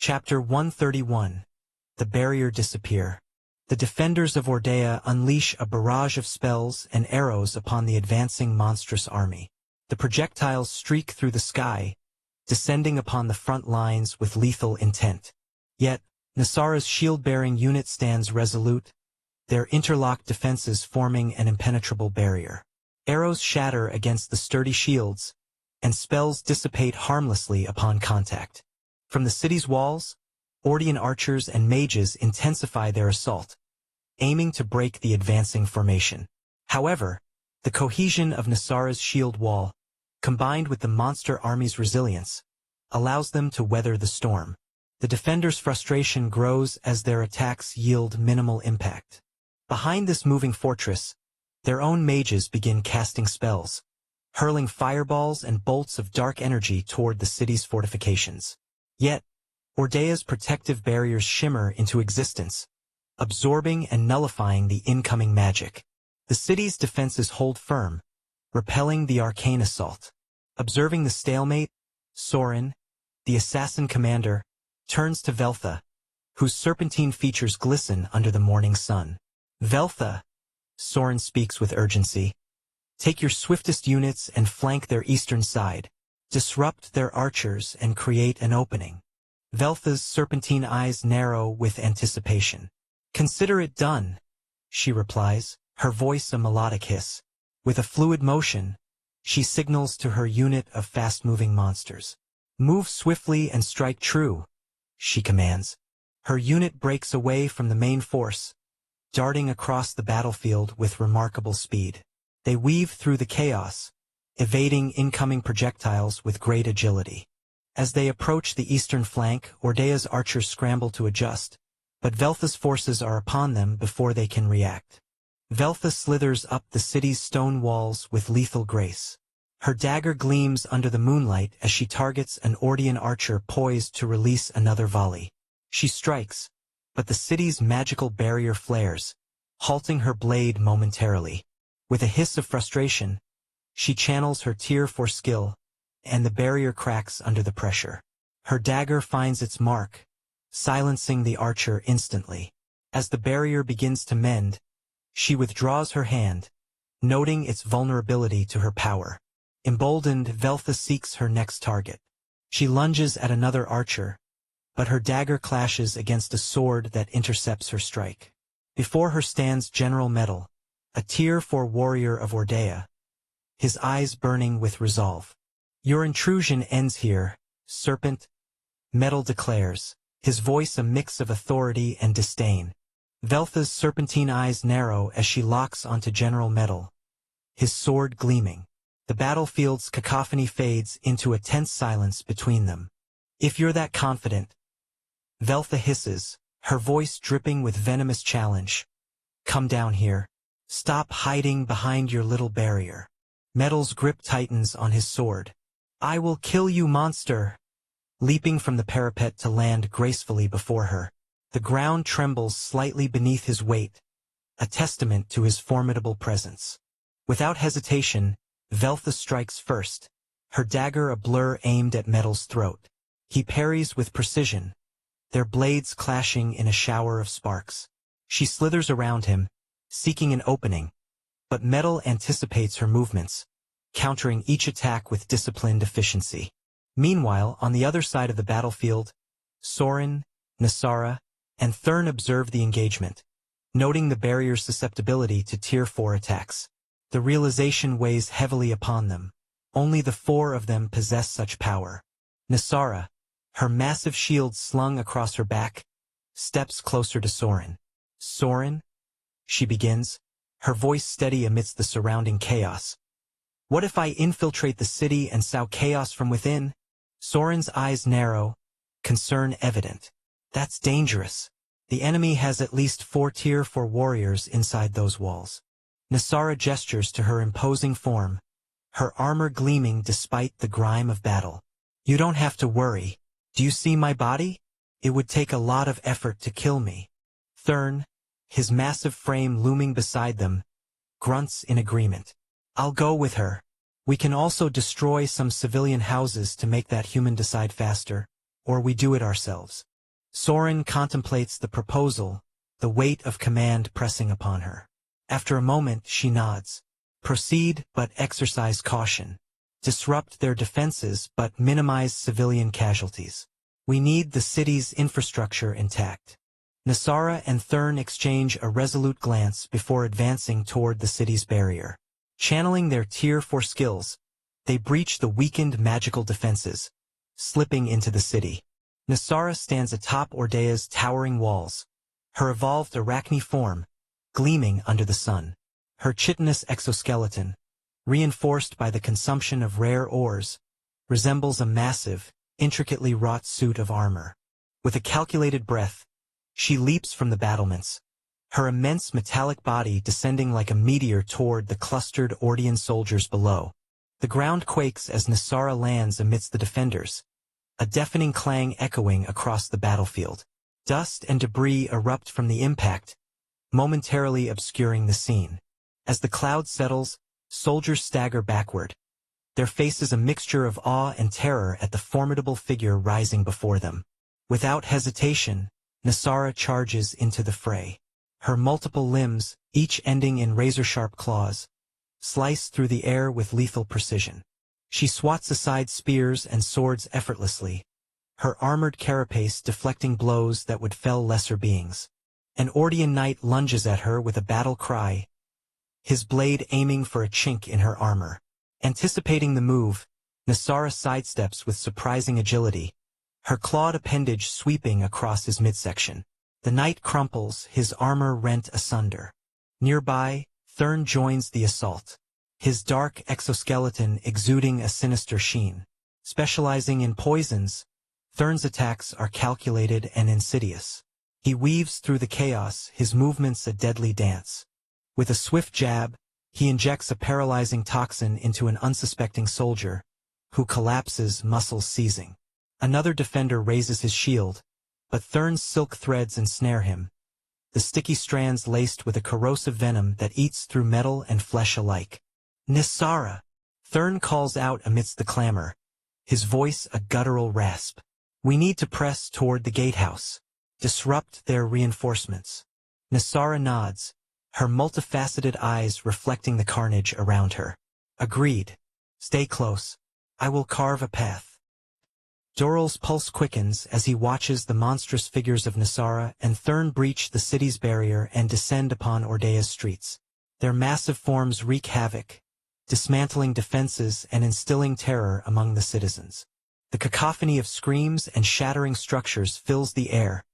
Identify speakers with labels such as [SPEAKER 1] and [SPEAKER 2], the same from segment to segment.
[SPEAKER 1] Chapter 131. The Barrier Disappear. The defenders of Ordea unleash a barrage of spells and arrows upon the advancing monstrous army. The projectiles streak through the sky, descending upon the front lines with lethal intent. Yet, Nasara's shield-bearing unit stands resolute, their interlocked defenses forming an impenetrable barrier. Arrows shatter against the sturdy shields, and spells dissipate harmlessly upon contact. From the city's walls, Ordian archers and mages intensify their assault, aiming to break the advancing formation. However, the cohesion of Nasara's shield wall, combined with the monster army's resilience, allows them to weather the storm. The defenders' frustration grows as their attacks yield minimal impact. Behind this moving fortress, their own mages begin casting spells, hurling fireballs and bolts of dark energy toward the city's fortifications. Yet, Ordea's protective barriers shimmer into existence, absorbing and nullifying the incoming magic. The city's defenses hold firm, repelling the arcane assault. Observing the stalemate, Sorin, the assassin commander, turns to Veltha, whose serpentine features glisten under the morning sun. "Veltha," Sorin speaks with urgency, "take your swiftest units and flank their eastern side. Disrupt their archers and create an opening." Veltha's serpentine eyes narrow with anticipation. "Consider it done," she replies, her voice a melodic hiss. With a fluid motion, she signals to her unit of fast-moving monsters. "Move swiftly and strike true," she commands. Her unit breaks away from the main force, darting across the battlefield with remarkable speed. They weave through the chaos, evading incoming projectiles with great agility. As they approach the eastern flank, Ordea's archers scramble to adjust, but Veltha's forces are upon them before they can react. Veltha slithers up the city's stone walls with lethal grace. Her dagger gleams under the moonlight as she targets an Ordian archer poised to release another volley. She strikes, but the city's magical barrier flares, halting her blade momentarily. With a hiss of frustration, she channels her Tier 4 skill, and the barrier cracks under the pressure. Her dagger finds its mark, silencing the archer instantly. As the barrier begins to mend, she withdraws her hand, noting its vulnerability to her power. Emboldened, Veltha seeks her next target. She lunges at another archer, but her dagger clashes against a sword that intercepts her strike. Before her stands General Metal, a Tier 4 warrior of Ordea, his eyes burning with resolve. "Your intrusion ends here, serpent," Metal declares, his voice a mix of authority and disdain. Veltha's serpentine eyes narrow as she locks onto General Metal, his sword gleaming. The battlefield's cacophony fades into a tense silence between them. "If you're that confident," Veltha hisses, her voice dripping with venomous challenge, "come down here. Stop hiding behind your little barrier." Metal's grip tightens on his sword. "I will kill you, monster!" Leaping from the parapet to land gracefully before her. The ground trembles slightly beneath his weight, a testament to his formidable presence. Without hesitation, Veltha strikes first, her dagger a blur aimed at Metal's throat. He parries with precision, their blades clashing in a shower of sparks. She slithers around him, seeking an opening, but Metal anticipates her movements, countering each attack with disciplined efficiency. Meanwhile, on the other side of the battlefield, Sorin, Nasara, and Thurn observe the engagement, noting the barrier's susceptibility to Tier 4 attacks. The realization weighs heavily upon them. Only the 4 of them possess such power. Nasara, her massive shield slung across her back, steps closer to Sorin. "Sorin?" she begins, her voice steady amidst the surrounding chaos. "What if I infiltrate the city and sow chaos from within?" Sorin's eyes narrow, concern evident. "That's dangerous. The enemy has at least 4 Tier 4 warriors inside those walls." Nasara gestures to her imposing form, her armor gleaming despite the grime of battle. "You don't have to worry. Do you see my body? It would take a lot of effort to kill me." Thurn, his massive frame looming beside them, grunts in agreement. "I'll go with her. We can also destroy some civilian houses to make that human decide faster, or we do it ourselves." Soren contemplates the proposal, the weight of command pressing upon her. After a moment, she nods. Proceed, but exercise caution. Disrupt their defenses, but minimize civilian casualties. We need the city's infrastructure intact. Nasara and Thurn exchange a resolute glance before advancing toward the city's barrier. Channeling their Tier 4 skills, they breach the weakened magical defenses, slipping into the city. Nasara stands atop Ordea's towering walls, her evolved arachne form gleaming under the sun. Her chitinous exoskeleton, reinforced by the consumption of rare ores, resembles a massive, intricately wrought suit of armor. With a calculated breath, she leaps from the battlements, her immense metallic body descending like a meteor toward the clustered Ordean soldiers below. The ground quakes as Nasara lands amidst the defenders, a deafening clang echoing across the battlefield. Dust and debris erupt from the impact, momentarily obscuring the scene. As the cloud settles, soldiers stagger backward, their faces a mixture of awe and terror at the formidable figure rising before them. Without hesitation, Nasara charges into the fray. Her multiple limbs, each ending in razor-sharp claws, slice through the air with lethal precision. She swats aside spears and swords effortlessly, her armored carapace deflecting blows that would fell lesser beings. An Ordean knight lunges at her with a battle cry, his blade aiming for a chink in her armor. Anticipating the move, Nasara sidesteps with surprising agility, her clawed appendage sweeping across his midsection. The knight crumples, his armor rent asunder. Nearby, Thurn joins the assault, his dark exoskeleton exuding a sinister sheen. Specializing in poisons, Thurn's attacks are calculated and insidious. He weaves through the chaos, his movements a deadly dance. With a swift jab, he injects a paralyzing toxin into an unsuspecting soldier, who collapses, muscles seizing. Another defender raises his shield, but Thurn's silk threads ensnare him, the sticky strands laced with a corrosive venom that eats through metal and flesh alike. Nasara! Thurn calls out amidst the clamor, his voice a guttural rasp. We need to press toward the gatehouse, disrupt their reinforcements. Nasara nods, her multifaceted eyes reflecting the carnage around her. Agreed. Stay close. I will carve a path. Doral's pulse quickens as he watches the monstrous figures of Nasara and Thurn breach the city's barrier and descend upon Ordea's streets. Their massive forms wreak havoc, dismantling defenses and instilling terror among the citizens. The cacophony of screams and shattering structures fills the air,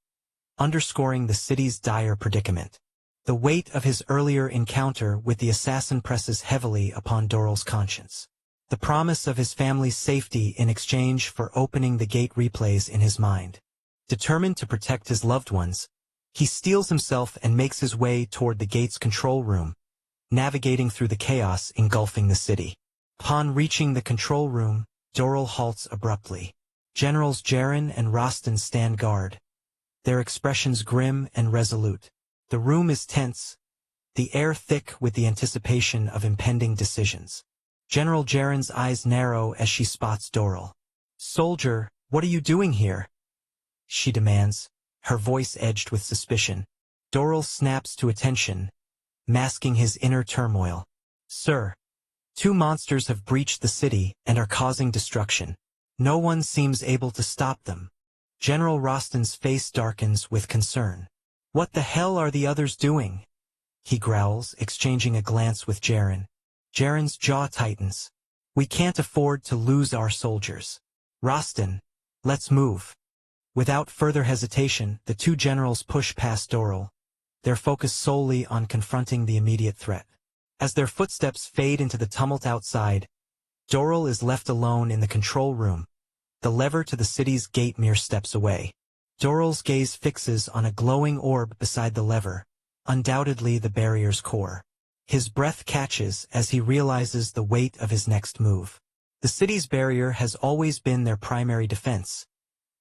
[SPEAKER 1] underscoring the city's dire predicament. The weight of his earlier encounter with the assassin presses heavily upon Doral's conscience. The promise of his family's safety in exchange for opening the gate replays in his mind. Determined to protect his loved ones, he steels himself and makes his way toward the gate's control room, navigating through the chaos engulfing the city. Upon reaching the control room, Doral halts abruptly. Generals Jaren and Rostin stand guard, their expressions grim and resolute. The room is tense, the air thick with the anticipation of impending decisions. General Jaren's eyes narrow as she spots Doral. "Soldier, what are you doing here?" she demands, her voice edged with suspicion. Doral snaps to attention, masking his inner turmoil. "Sir, 2 monsters have breached the city and are causing destruction. No one seems able to stop them." General Rostin's face darkens with concern. "What the hell are the others doing?" he growls, exchanging a glance with Jaren. Jaren's jaw tightens. "We can't afford to lose our soldiers. Rostin, let's move." Without further hesitation, the 2 generals push past Doral, their focus solely on confronting the immediate threat. As their footsteps fade into the tumult outside, Doral is left alone in the control room, the lever to the city's gate mere steps away. Doral's gaze fixes on a glowing orb beside the lever, undoubtedly the barrier's core. His breath catches as he realizes the weight of his next move. The city's barrier has always been their primary defense.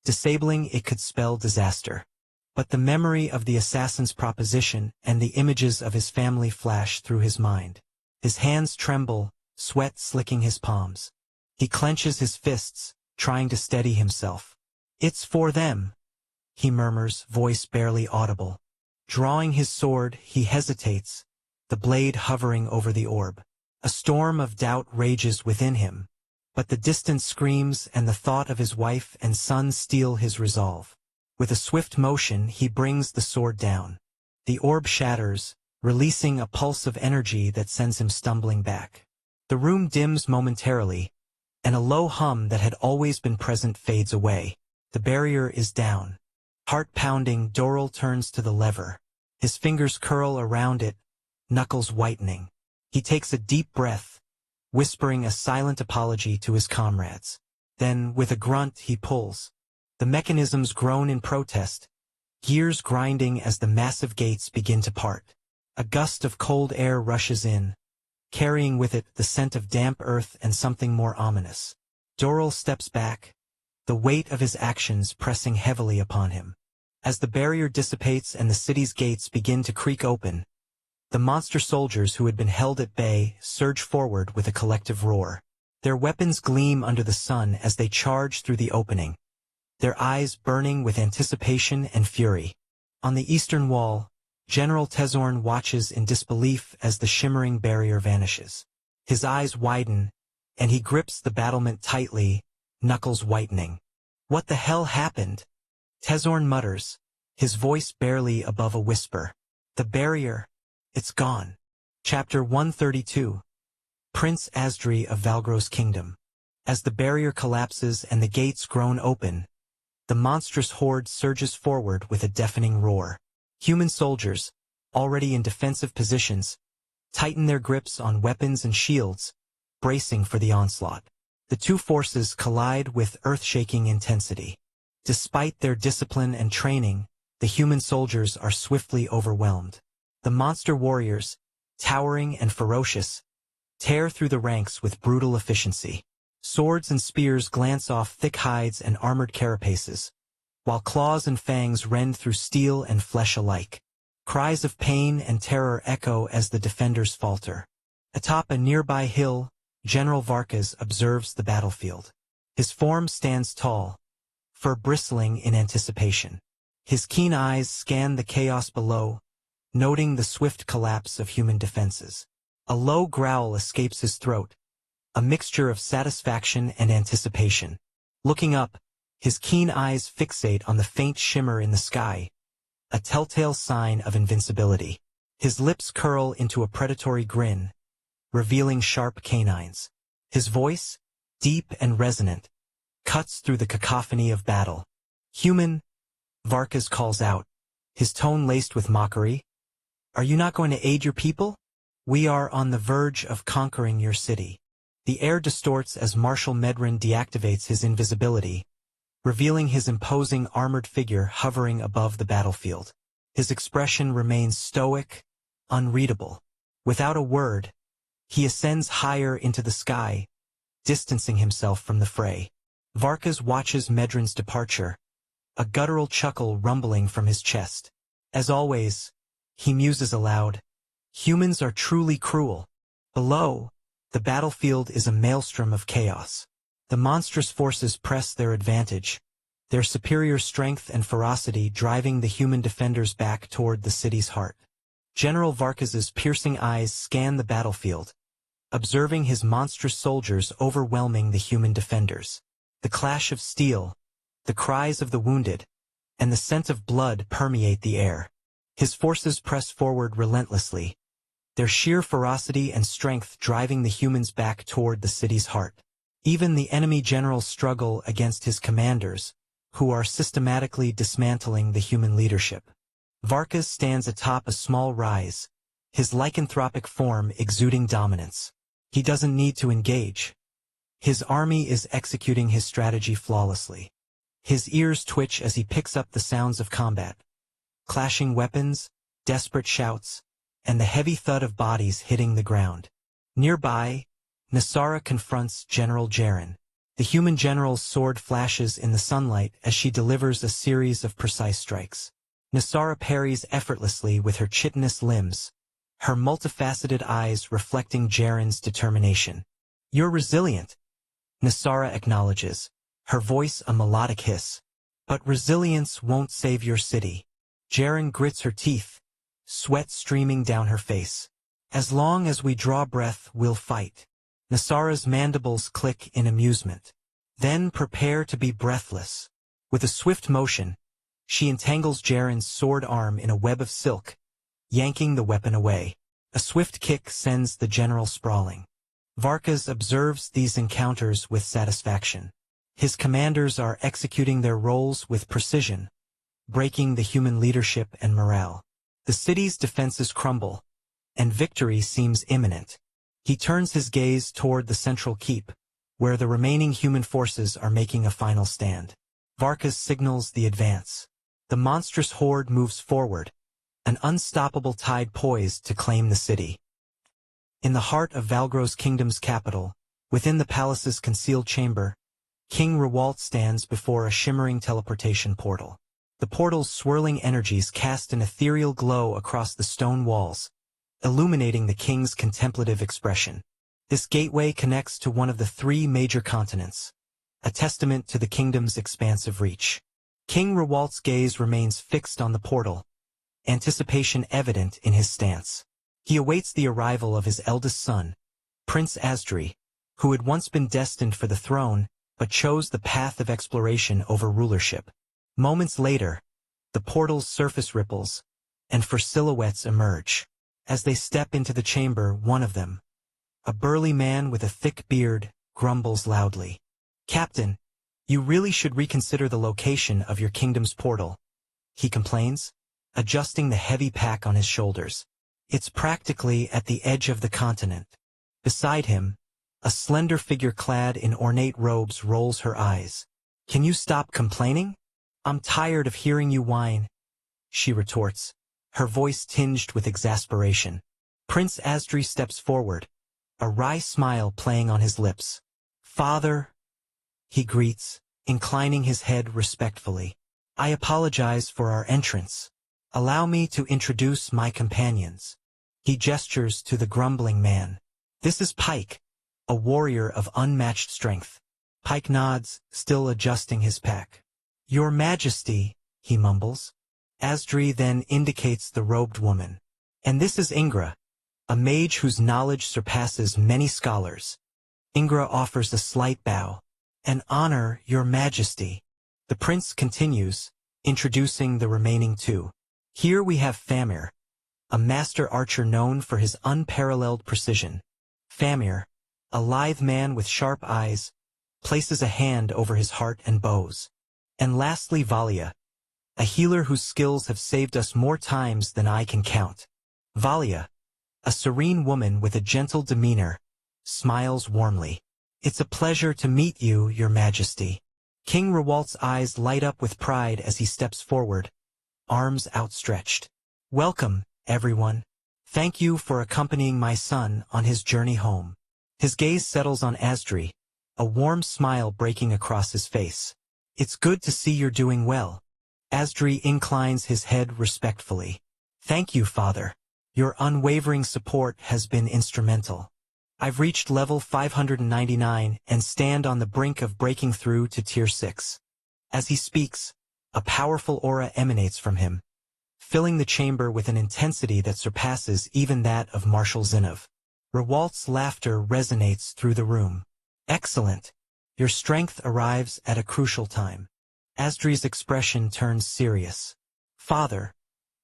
[SPEAKER 1] Disabling it could spell disaster. But the memory of the assassin's proposition and the images of his family flash through his mind. His hands tremble, sweat slicking his palms. He clenches his fists, trying to steady himself. "It's for them," he murmurs, voice barely audible. Drawing his sword, he hesitates, the blade hovering over the orb. A storm of doubt rages within him, but the distance screams and the thought of his wife and son steel his resolve. With a swift motion, he brings the sword down. The orb shatters, releasing a pulse of energy that sends him stumbling back. The room dims momentarily, and a low hum that had always been present fades away. The barrier is down. Heart pounding, Doral turns to the lever. His fingers curl around it, knuckles whitening. He takes a deep breath, whispering a silent apology to his comrades. Then, with a grunt, he pulls. The mechanisms groan in protest, gears grinding as the massive gates begin to part. A gust of cold air rushes in, carrying with it the scent of damp earth and something more ominous. Doral steps back, the weight of his actions pressing heavily upon him. As the barrier dissipates and the city's gates begin to creak open, the monster soldiers who had been held at bay surge forward with a collective roar. Their weapons gleam under the sun as they charge through the opening, their eyes burning with anticipation and fury. On the eastern wall, General Tezorn watches in disbelief as the shimmering barrier vanishes. His eyes widen, and he grips the battlement tightly, knuckles whitening. "What the hell happened?" Tezorn mutters, his voice barely above a whisper. "The barrier, it's gone." Chapter 132. Prince Asdri of Valgro's Kingdom. As the barrier collapses and the gates groan open, the monstrous horde surges forward with a deafening roar. Human soldiers, already in defensive positions, tighten their grips on weapons and shields, bracing for the onslaught. The two forces collide with earth-shaking intensity. Despite their discipline and training, the human soldiers are swiftly overwhelmed. The monster warriors, towering and ferocious, tear through the ranks with brutal efficiency. Swords and spears glance off thick hides and armored carapaces, while claws and fangs rend through steel and flesh alike. Cries of pain and terror echo as the defenders falter. Atop a nearby hill, General Varkas observes the battlefield. His form stands tall, fur bristling in anticipation. His keen eyes scan the chaos below, noting the swift collapse of human defenses. A low growl escapes his throat, a mixture of satisfaction and anticipation. Looking up, his keen eyes fixate on the faint shimmer in the sky, a telltale sign of invincibility. His lips curl into a predatory grin, revealing sharp canines. His voice, deep and resonant, cuts through the cacophony of battle. "Human," Varkas calls out, his tone laced with mockery. "Are you not going to aid your people? We are on the verge of conquering your city." The air distorts as Marshal Medrin deactivates his invisibility, revealing his imposing armored figure hovering above the battlefield. His expression remains stoic, unreadable. Without a word, he ascends higher into the sky, distancing himself from the fray. Varkas watches Medrin's departure, a guttural chuckle rumbling from his chest. As always, he muses aloud, "Humans are truly cruel." Below, the battlefield is a maelstrom of chaos. The monstrous forces press their advantage, their superior strength and ferocity driving the human defenders back toward the city's heart. General Varkas's piercing eyes scan the battlefield, observing his monstrous soldiers overwhelming the human defenders. The clash of steel, the cries of the wounded, and the scent of blood permeate the air. His forces press forward relentlessly, their sheer ferocity and strength driving the humans back toward the city's heart. Even the enemy generals struggle against his commanders, who are systematically dismantling the human leadership. Varkas stands atop a small rise, his lycanthropic form exuding dominance. He doesn't need to engage. His army is executing his strategy flawlessly. His ears twitch as he picks up the sounds of combat. Clashing weapons, desperate shouts, and the heavy thud of bodies hitting the ground. Nearby, Nasara confronts General Jaren. The human general's sword flashes in the sunlight as she delivers a series of precise strikes. Nasara parries effortlessly with her chitinous limbs, her multifaceted eyes reflecting Jaren's determination. "You're resilient," Nasara acknowledges, her voice a melodic hiss. But resilience won't save your city. Jaren grits her teeth, sweat streaming down her face. As long as we draw breath, we'll fight. Nasara's mandibles click in amusement. Then prepare to be breathless. With a swift motion, she entangles Jaren's sword arm in a web of silk, yanking the weapon away. A swift kick sends the general sprawling. Varkas observes these encounters with satisfaction. His commanders are executing their roles with precision, breaking the human leadership and morale. The city's defenses crumble, and victory seems imminent. He turns his gaze toward the central keep, where the remaining human forces are making a final stand. Varkas signals the advance. The monstrous horde moves forward, an unstoppable tide poised to claim the city. In the heart of Valgro's kingdom's capital, within the palace's concealed chamber, King Rewalt stands before a shimmering teleportation portal. The portal's swirling energies cast an ethereal glow across the stone walls, illuminating the king's contemplative expression. This gateway connects to one of the 3 major continents, a testament to the kingdom's expansive reach. King Rewalt's gaze remains fixed on the portal, anticipation evident in his stance. He awaits the arrival of his eldest son, Prince Asdri, who had once been destined for the throne, but chose the path of exploration over rulership. Moments later, the portal's surface ripples, and 4 silhouettes emerge. As they step into the chamber, one of them, a burly man with a thick beard, grumbles loudly. "Captain, you really should reconsider the location of your kingdom's portal," he complains, adjusting the heavy pack on his shoulders. "It's practically at the edge of the continent." Beside him, a slender figure clad in ornate robes rolls her eyes. "Can you stop complaining? I'm tired of hearing you whine," she retorts, her voice tinged with exasperation. Prince Asdri steps forward, a wry smile playing on his lips. "Father," he greets, inclining his head respectfully. "I apologize for our entrance. Allow me to introduce my companions." He gestures to the grumbling man. "This is Pike, a warrior of unmatched strength." Pike nods, still adjusting his pack. "Your Majesty," he mumbles. Asdri then indicates the robed woman. "And this is Ingra, a mage whose knowledge surpasses many scholars." Ingra offers a slight bow. "An honor, Your Majesty." The prince continues, introducing the remaining 2. Here we have Famir, a master archer known for his unparalleled precision. Famir, a lithe man with sharp eyes, places a hand over his heart and bows. And lastly Valia, a healer whose skills have saved us more times than I can count. Valia, a serene woman with a gentle demeanor, smiles warmly. "It's a pleasure to meet you, Your Majesty." King Rewalt's eyes light up with pride as he steps forward, arms outstretched. "Welcome, everyone. Thank you for accompanying my son on his journey home." His gaze settles on Asdri, a warm smile breaking across his face. "It's good to see you're doing well." Asdri inclines his head respectfully. "Thank you, Father. Your unwavering support has been instrumental. I've reached level 599 and stand on the brink of breaking through to tier 6. As he speaks, a powerful aura emanates from him, filling the chamber with an intensity that surpasses even that of Marshal Zinov. Rewalt's laughter resonates through the room. "Excellent. Your strength arrives at a crucial time." Asdri's expression turns serious. "Father,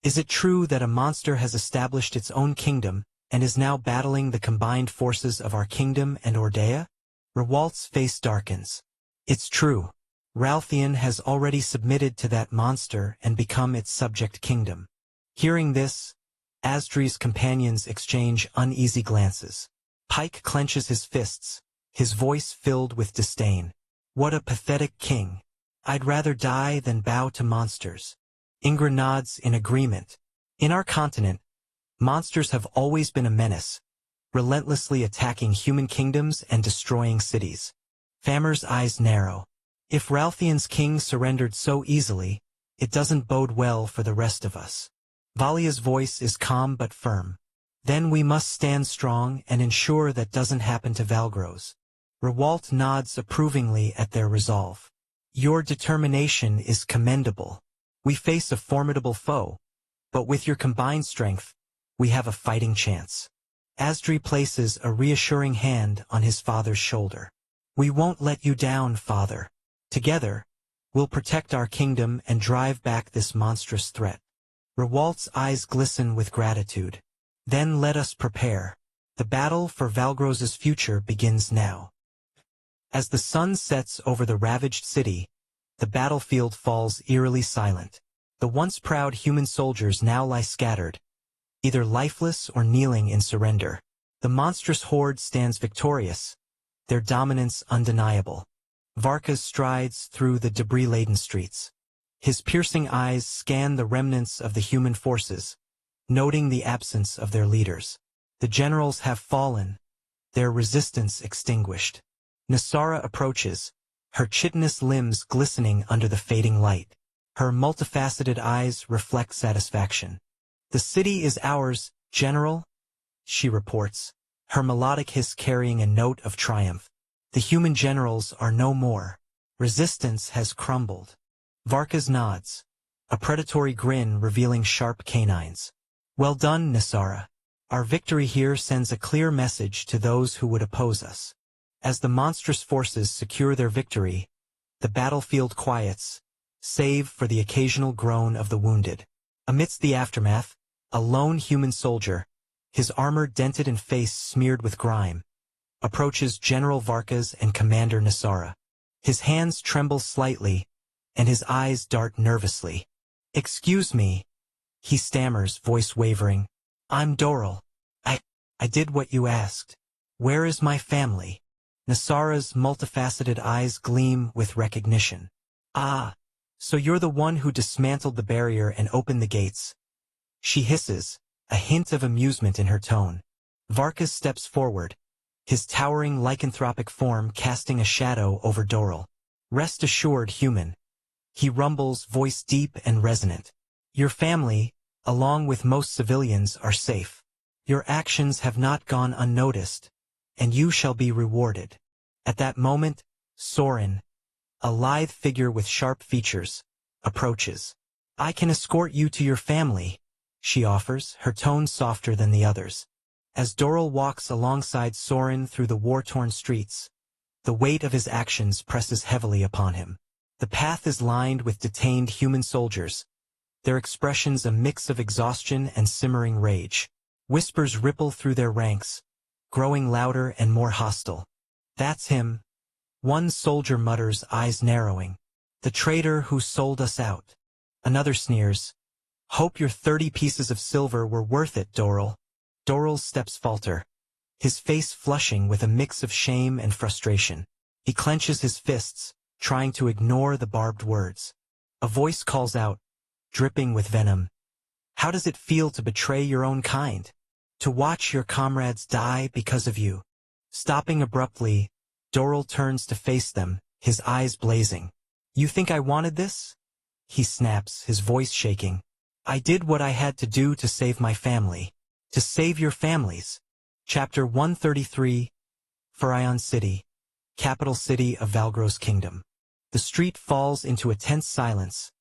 [SPEAKER 1] is it true that a monster has established its own kingdom and is now battling the combined forces of our kingdom and Ordea?" Rewalt's face darkens. "It's true. Ralphian has already submitted to that monster and become its subject kingdom." Hearing this, Asdri's companions exchange uneasy glances. Pike clenches his fists, his voice filled with disdain. "What a pathetic king. I'd rather die than bow to monsters." Ingra nods in agreement. "In our continent, monsters have always been a menace, relentlessly attacking human kingdoms and destroying cities." Famir's eyes narrow. "If Ralphian's king surrendered so easily, it doesn't bode well for the rest of us." Valia's voice is calm but firm. "Then we must stand strong and ensure that doesn't happen to Valgros." Rewalt nods approvingly at their resolve. Your determination is commendable. We face a formidable foe, but with your combined strength, we have a fighting chance. Asdri places a reassuring hand on his father's shoulder. We won't let you down, father. Together, we'll protect our kingdom and drive back this monstrous threat. Rewalt's eyes glisten with gratitude. Then let us prepare. The battle for Valgros's future begins now. As the sun sets over the ravaged city, the battlefield falls eerily silent. The once proud human soldiers now lie scattered, either lifeless or kneeling in surrender. The monstrous horde stands victorious, their dominance undeniable. Varkas strides through the debris-laden streets. His piercing eyes scan the remnants of the human forces, noting the absence of their leaders. The generals have fallen, their resistance extinguished. Nasara approaches, her chitinous limbs glistening under the fading light. Her multifaceted eyes reflect satisfaction. The city is ours, General, she reports, her melodic hiss carrying a note of triumph. The human generals are no more. Resistance has crumbled. Varkas nods, a predatory grin revealing sharp canines. Well done, Nasara. Our victory here sends a clear message to those who would oppose us. As the monstrous forces secure their victory, the battlefield quiets, save for the occasional groan of the wounded. Amidst the aftermath, a lone human soldier, his armor dented and face smeared with grime, approaches General Varkas and Commander Nasara. His hands tremble slightly, and his eyes dart nervously. "Excuse me," he stammers, voice wavering. "I'm Doral. I did what you asked. Where is my family?" Nasara's multifaceted eyes gleam with recognition. "Ah, so you're the one who dismantled the barrier and opened the gates." She hisses, a hint of amusement in her tone. Varkas steps forward, his towering lycanthropic form casting a shadow over Doral. "Rest assured, human," he rumbles, voice deep and resonant. "Your family, along with most civilians, are safe. Your actions have not gone unnoticed, and you shall be rewarded." At that moment, Soren, a lithe figure with sharp features, approaches. "I can escort you to your family," she offers, her tone softer than the others. As Doral walks alongside Soren through the war-torn streets, the weight of his actions presses heavily upon him. The path is lined with detained human soldiers, their expressions a mix of exhaustion and simmering rage. Whispers ripple through their ranks, growing louder and more hostile. "That's him," one soldier mutters, eyes narrowing. "The traitor who sold us out." Another sneers. "Hope your 30 pieces of silver were worth it, Doral." Doral's steps falter, his face flushing with a mix of shame and frustration. He clenches his fists, trying to ignore the barbed words. A voice calls out, dripping with venom. "How does it feel to betray your own kind? To watch your comrades die because of you?" Stopping abruptly, Doral turns to face them, his eyes blazing. "You think I wanted this?" he snaps, his voice shaking. "I did what I had to do to save my family. To save your families." Chapter 133, Pharion City, capital city of Valgros Kingdom. The street falls into a tense silence,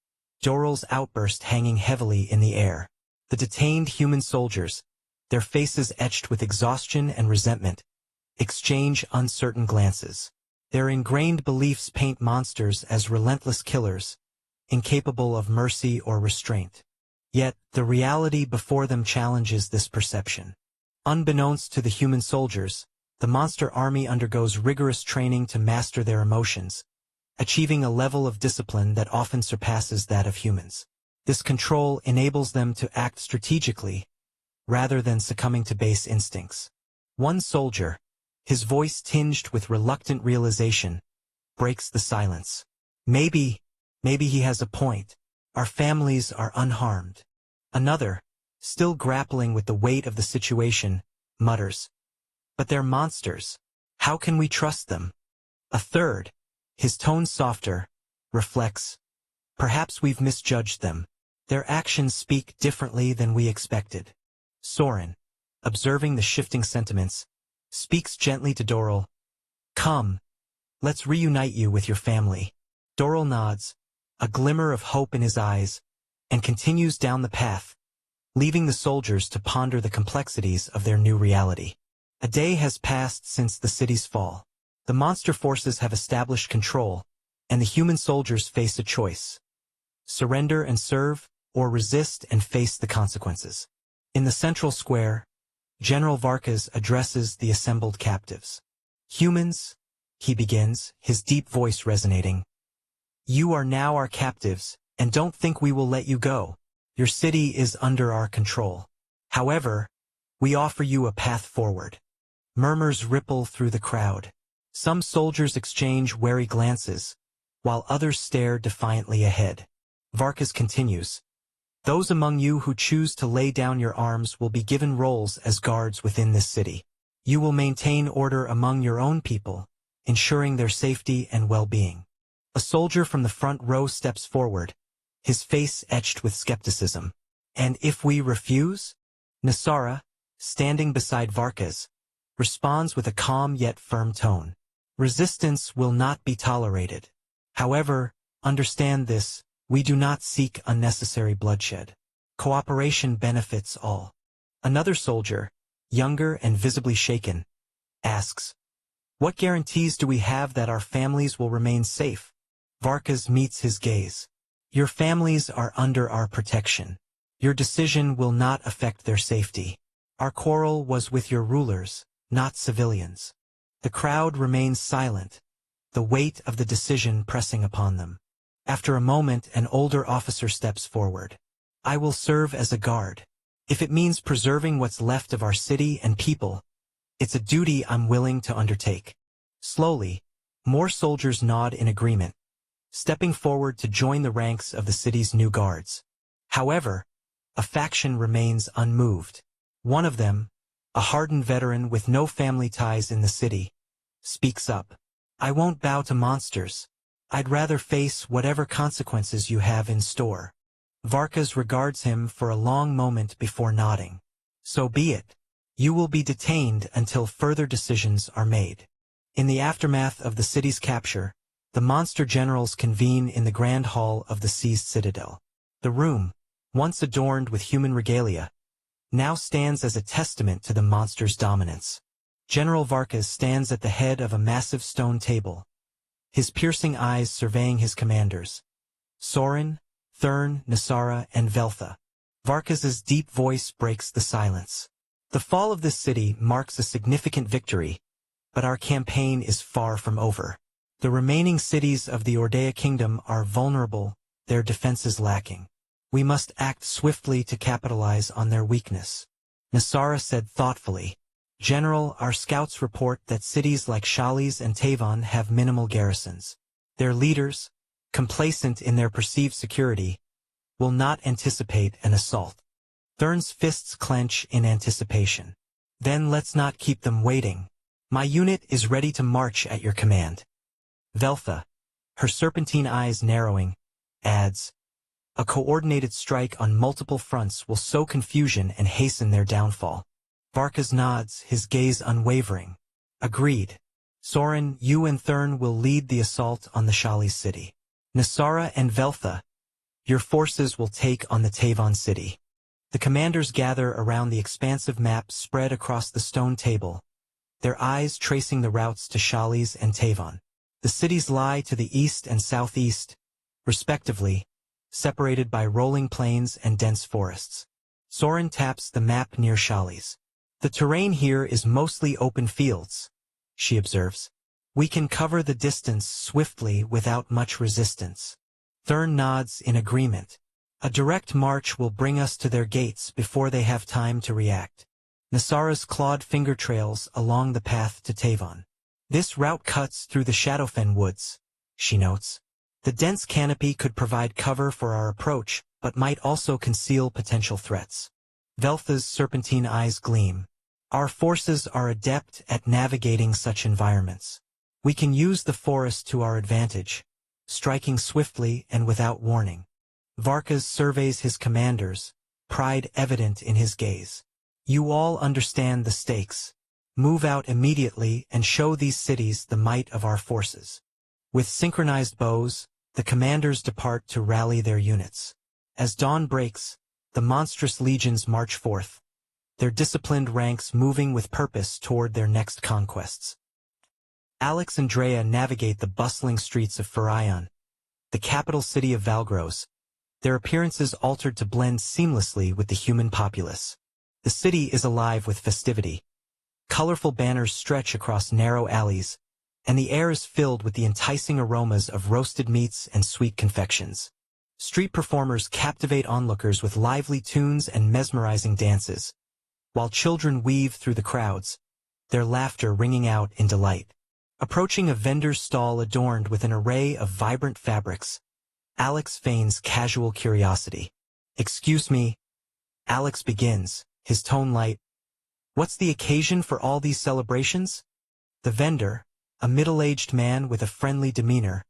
[SPEAKER 1] Doral's outburst hanging heavily in the air. The detained human soldiers, their faces etched with exhaustion and resentment, exchange uncertain glances. Their ingrained beliefs paint monsters as relentless killers, incapable of mercy or restraint. Yet, the reality before them challenges this perception. Unbeknownst to the human soldiers, the monster army undergoes rigorous training to master their emotions, achieving a level of discipline that often surpasses that of humans. This control enables them to act strategically, rather than succumbing to base instincts. One soldier, his voice tinged with reluctant realization, breaks the silence. Maybe he has a point. Our families are unharmed." Another, still grappling with the weight of the situation, mutters, "But they're monsters. How can we trust them?" A third, his tone softer, reflects, "Perhaps we've misjudged them. Their actions speak differently than we expected." Soren, observing the shifting sentiments, speaks gently to Doral. "Come, let's reunite you with your family." Doral nods, a glimmer of hope in his eyes, and continues down the path, leaving the soldiers to ponder the complexities of their new reality. A day has passed since the city's fall. The monster forces have established control, and the human soldiers face a choice: surrender and serve, or resist and face the consequences. In the central square, General Varkas addresses the assembled captives. "Humans," he begins, his deep voice resonating, "you are now our captives, and don't think we will let you go. Your city is under our control. However, we offer you a path forward." Murmurs ripple through the crowd. Some soldiers exchange wary glances, while others stare defiantly ahead. Varkas continues, "Those among you who choose to lay down your arms will be given roles as guards within this city. You will maintain order among your own people, ensuring their safety and well-being." A soldier from the front row steps forward, his face etched with skepticism. "And if we refuse?" Nasara, standing beside Varkas, responds with a calm yet firm tone. "Resistance will not be tolerated. However, understand this, we do not seek unnecessary bloodshed. Cooperation benefits all." Another soldier, younger and visibly shaken, asks, "What guarantees do we have that our families will remain safe?" Varkas meets his gaze. "Your families are under our protection. Your decision will not affect their safety. Our quarrel was with your rulers, not civilians." The crowd remains silent, the weight of the decision pressing upon them. After a moment, an older officer steps forward. "I will serve as a guard. If it means preserving what's left of our city and people, it's a duty I'm willing to undertake." Slowly, more soldiers nod in agreement, stepping forward to join the ranks of the city's new guards. However, a faction remains unmoved. One of them, a hardened veteran with no family ties in the city, speaks up. "I won't bow to monsters. I'd rather face whatever consequences you have in store." Varkas regards him for a long moment before nodding. "So be it. You will be detained until further decisions are made." In the aftermath of the city's capture, the monster generals convene in the grand hall of the seized citadel. The room, once adorned with human regalia, now stands as a testament to the monster's dominance. General Varkas stands at the head of a massive stone table, his piercing eyes surveying his commanders: Sorin, Thurn, Nasara, and Veltha. Varkas's deep voice breaks the silence. "The fall of this city marks a significant victory, but our campaign is far from over. The remaining cities of the Ordea Kingdom are vulnerable, their defenses lacking. We must act swiftly to capitalize on their weakness." Nasara said thoughtfully, "General, our scouts report that cities like Shalis and Tavon have minimal garrisons. Their leaders, complacent in their perceived security, will not anticipate an assault." Thurn's fists clench in anticipation. "Then let's not keep them waiting. My unit is ready to march at your command." Veltha, her serpentine eyes narrowing, adds, "A coordinated strike on multiple fronts will sow confusion and hasten their downfall." Varkas nods, his gaze unwavering. "Agreed. Sorin, you and Thurn will lead the assault on the Shalis city. Nasara and Veltha, your forces will take on the Tavon city." The commanders gather around the expansive map spread across the stone table, their eyes tracing the routes to Shalis and Tavon. The cities lie to the east and southeast, respectively, separated by rolling plains and dense forests. Sorin taps the map near Shalis. "The terrain here is mostly open fields," she observes. "We can cover the distance swiftly without much resistance." Thurn nods in agreement. "A direct march will bring us to their gates before they have time to react." Nasara's clawed finger trails along the path to Tavon. "This route cuts through the Shadowfen woods," she notes. "The dense canopy could provide cover for our approach, but might also conceal potential threats." Veltha's serpentine eyes gleam. "Our forces are adept at navigating such environments. We can use the forest to our advantage, striking swiftly and without warning." Varkas surveys his commanders, pride evident in his gaze. "You all understand the stakes. Move out immediately and show these cities the might of our forces." With synchronized bows, The commanders depart to rally their units. As dawn breaks, the monstrous legions march forth, their disciplined ranks moving with purpose toward their next conquests. Alex and Drea navigate the bustling streets of Pharaon, the capital city of Valgros, their appearances altered to blend seamlessly with the human populace. The city is alive with festivity. Colorful banners stretch across narrow alleys, and the air is filled with the enticing aromas of roasted meats and sweet confections. Street performers captivate onlookers with lively tunes and mesmerizing dances, while children weave through the crowds, their laughter ringing out in delight. Approaching a vendor's stall adorned with an array of vibrant fabrics, Alex feigns casual curiosity. "Excuse me," Alex begins, his tone light. "What's the occasion for all these celebrations?" The vendor, a middle-aged man with a friendly demeanor,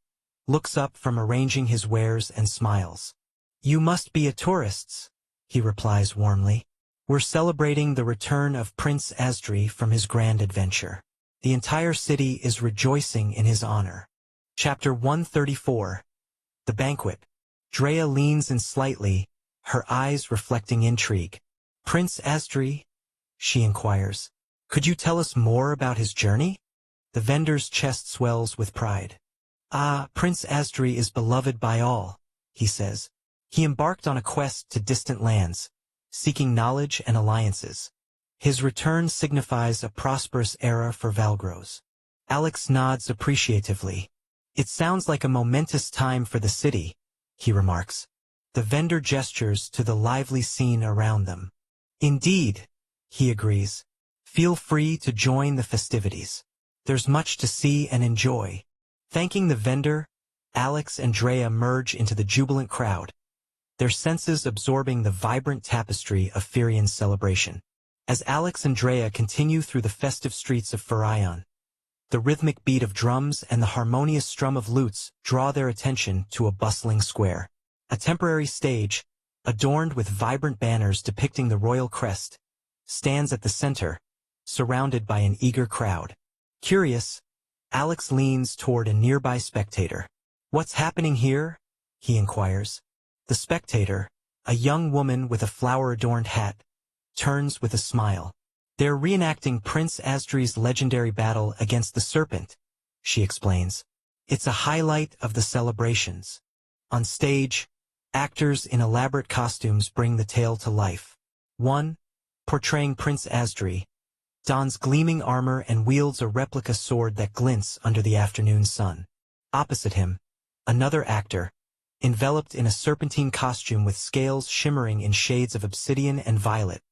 [SPEAKER 1] looks up from arranging his wares and smiles. "You must be a tourists," he replies warmly. "We're celebrating the return of Prince Asdri from his grand adventure. The entire city is rejoicing in his honor." Chapter 134. The Banquet. Drea leans in slightly, her eyes reflecting intrigue. "Prince Asdri?" she inquires. "Could you tell us more about his journey?" The vendor's chest swells with pride. "Ah, Prince Asdri is beloved by all," he says. "He embarked on a quest to distant lands, seeking knowledge and alliances. His return signifies a prosperous era for Valgros." Alex nods appreciatively. "It sounds like a momentous time for the city," he remarks. The vendor gestures to the lively scene around them. "Indeed," he agrees. "Feel free to join the festivities. There's much to see and enjoy." Thanking the vendor, Alex and Drea merge into the jubilant crowd, their senses absorbing the vibrant tapestry of Pharaon's celebration. As Alex and Drea continue through the festive streets of Pharaon, the rhythmic beat of drums and the harmonious strum of lutes draw their attention to a bustling square. A temporary stage, adorned with vibrant banners depicting the royal crest, stands at the center, surrounded by an eager crowd. Curious, Alex leans toward a nearby spectator. "What's happening here?" he inquires. The spectator, a young woman with a flower-adorned hat, turns with a smile. "They're reenacting Prince Asdri's legendary battle against the serpent," she explains. "It's a highlight of the celebrations." On stage, actors in elaborate costumes bring the tale to life. One, portraying Prince Asdri, dons gleaming armor and wields a replica sword that glints under the afternoon sun. Opposite him, another actor, enveloped in a serpentine costume with scales shimmering in shades of obsidian and violet,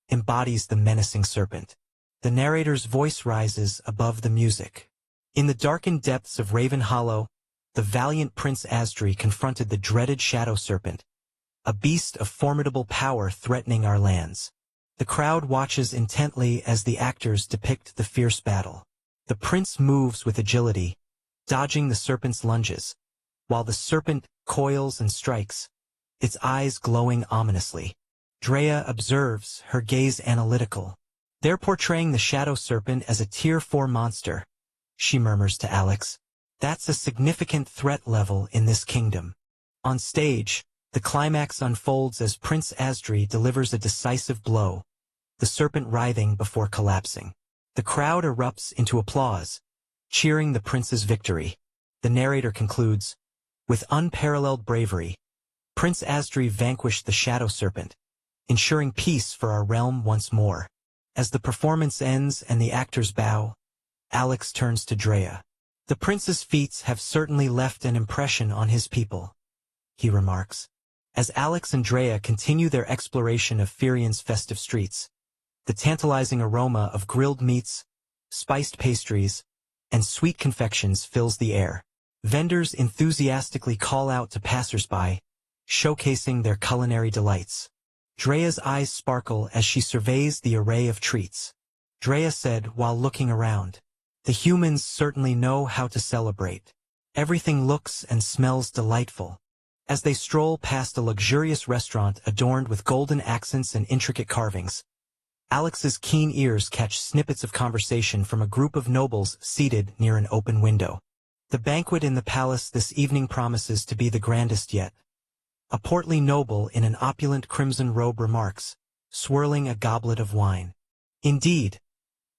[SPEAKER 1] embodies the menacing serpent. The narrator's voice rises above the music. "In the darkened depths of Raven Hollow, the valiant Prince Asdri confronted the dreaded shadow serpent, a beast of formidable power threatening our lands." The crowd watches intently as the actors depict the fierce battle. The prince moves with agility, dodging the serpent's lunges, while the serpent coils and strikes, its eyes glowing ominously. Drea observes, her gaze analytical. "They're portraying the shadow serpent as a Tier 4 monster," she murmurs to Alex. "That's a significant threat level in this kingdom." On stage, the climax unfolds as Prince Asdri delivers a decisive blow, the serpent writhing before collapsing. The crowd erupts into applause, cheering the prince's victory. The narrator concludes, "With unparalleled bravery, Prince Asdri vanquished the shadow serpent, ensuring peace for our realm once more." As the performance ends and the actors bow, Alex turns to Drea. "The prince's feats have certainly left an impression on his people," he remarks. As Alex and Drea continue their exploration of Pharaon's festive streets, the tantalizing aroma of grilled meats, spiced pastries, and sweet confections fills the air. Vendors enthusiastically call out to passersby, showcasing their culinary delights. Drea's eyes sparkle as she surveys the array of treats. Drea said while looking around, "The humans certainly know how to celebrate. Everything looks and smells delightful." As they stroll past a luxurious restaurant adorned with golden accents and intricate carvings, Alex's keen ears catch snippets of conversation from a group of nobles seated near an open window. The banquet in the palace this evening promises to be the grandest yet. A portly noble in an opulent crimson robe remarks, swirling a goblet of wine. Indeed,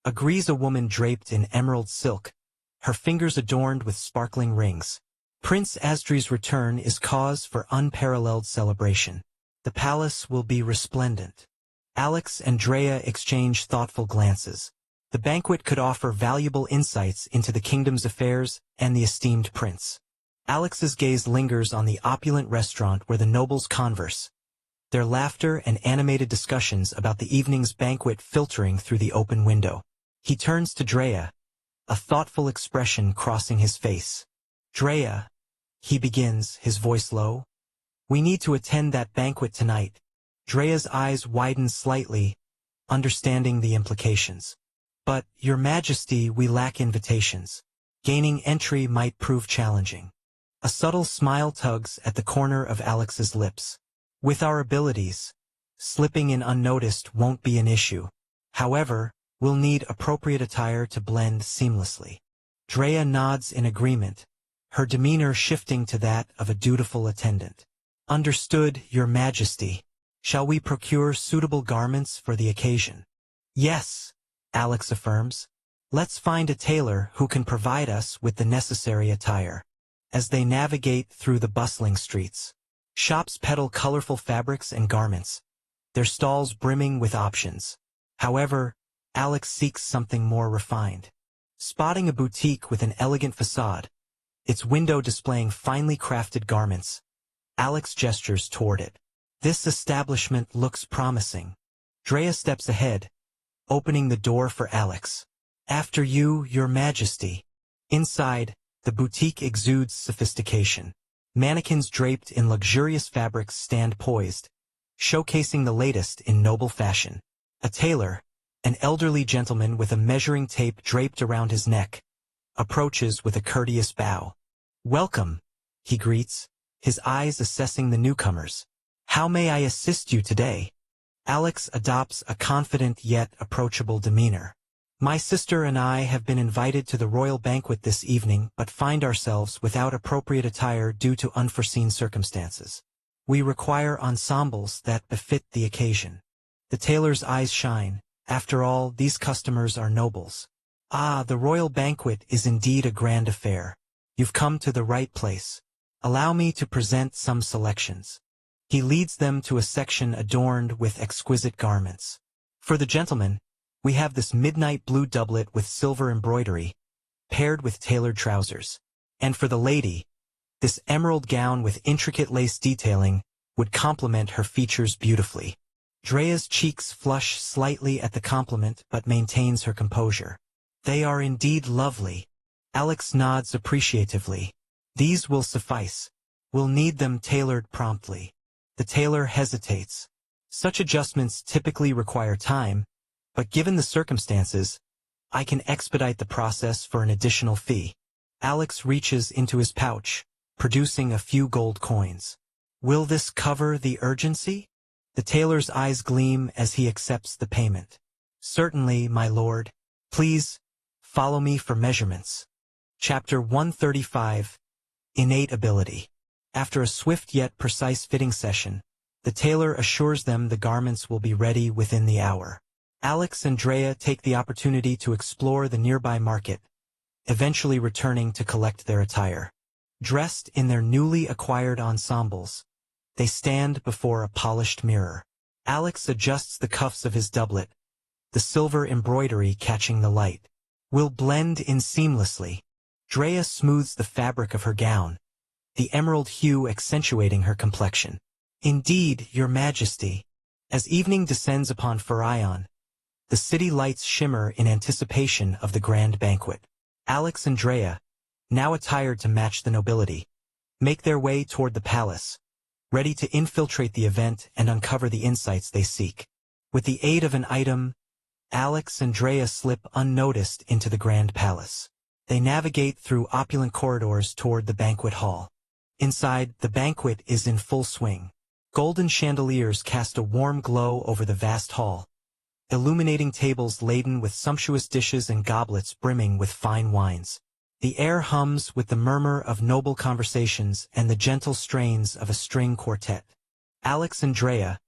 [SPEAKER 1] agrees a woman draped in emerald silk, her fingers adorned with sparkling rings. Prince Asdri's return is cause for unparalleled celebration. The palace will be resplendent. Alex and Drea exchange thoughtful glances. The banquet could offer valuable insights into the kingdom's affairs and the esteemed prince. Alex's gaze lingers on the opulent restaurant where the nobles converse, their laughter and animated discussions about the evening's banquet filtering through the open window. He turns to Drea, a thoughtful expression crossing his face. Drea, he begins, his voice low. We need to attend that banquet tonight. Drea's eyes widen slightly, understanding the implications. But, Your Majesty, we lack invitations. Gaining entry might prove challenging. A subtle smile tugs at the corner of Alex's lips. With our abilities, slipping in unnoticed won't be an issue. However, we'll need appropriate attire to blend seamlessly. Drea nods in agreement, her demeanor shifting to that of a dutiful attendant. Understood, Your Majesty. Shall we procure suitable garments for the occasion? Yes, Alex affirms. Let's find a tailor who can provide us with the necessary attire. As they navigate through the bustling streets, shops peddle colorful fabrics and garments, their stalls brimming with options. However, Alex seeks something more refined. Spotting a boutique with an elegant facade, its window displaying finely crafted garments, Alex gestures toward it. This establishment looks promising. Drea steps ahead, opening the door for Alex. After you, Your Majesty. Inside, the boutique exudes sophistication. Mannequins draped in luxurious fabrics stand poised, showcasing the latest in noble fashion. A tailor, an elderly gentleman with a measuring tape draped around his neck, approaches with a courteous bow. Welcome, he greets, his eyes assessing the newcomers. How may I assist you today? Alex adopts a confident yet approachable demeanor. My sister and I have been invited to the royal banquet this evening but find ourselves without appropriate attire due to unforeseen circumstances. We require ensembles that befit the occasion. The tailor's eyes shine. After all, these customers are nobles. Ah, the royal banquet is indeed a grand affair. You've come to the right place. Allow me to present some selections. He leads them to a section adorned with exquisite garments. For the gentleman, we have this midnight blue doublet with silver embroidery, paired with tailored trousers. And for the lady, this emerald gown with intricate lace detailing would complement her features beautifully. Drea's cheeks flush slightly at the compliment but maintains her composure. They are indeed lovely. Alex nods appreciatively. These will suffice. We'll need them tailored promptly. The tailor hesitates. Such adjustments typically require time, but given the circumstances, I can expedite the process for an additional fee. Alex reaches into his pouch, producing a few gold coins. Will this cover the urgency? The tailor's eyes gleam as he accepts the payment. Certainly, my lord. Please, follow me for measurements. Chapter 135. Innate Ability. After a swift yet precise fitting session, the tailor assures them the garments will be ready within the hour. Alex and Drea take the opportunity to explore the nearby market, eventually returning to collect their attire. Dressed in their newly acquired ensembles, they stand before a polished mirror. Alex adjusts the cuffs of his doublet, the silver embroidery catching the light. Will blend in seamlessly. Drea smooths the fabric of her gown, the emerald hue accentuating her complexion. Indeed, Your Majesty. As evening descends upon Pharion, the city lights shimmer in anticipation of the grand banquet. Alex and Drea, now attired to match the nobility, make their way toward the palace, ready to infiltrate the event and uncover the insights they seek. With the aid of an item, Alex and Drea slip unnoticed into the grand palace. They navigate through opulent corridors toward the banquet hall. Inside, the banquet is in full swing. Golden chandeliers cast a warm glow over the vast hall, illuminating tables laden with sumptuous dishes and goblets brimming with fine wines. The air hums with the murmur of noble conversations and the gentle strains of a string quartet. Alex and Drea,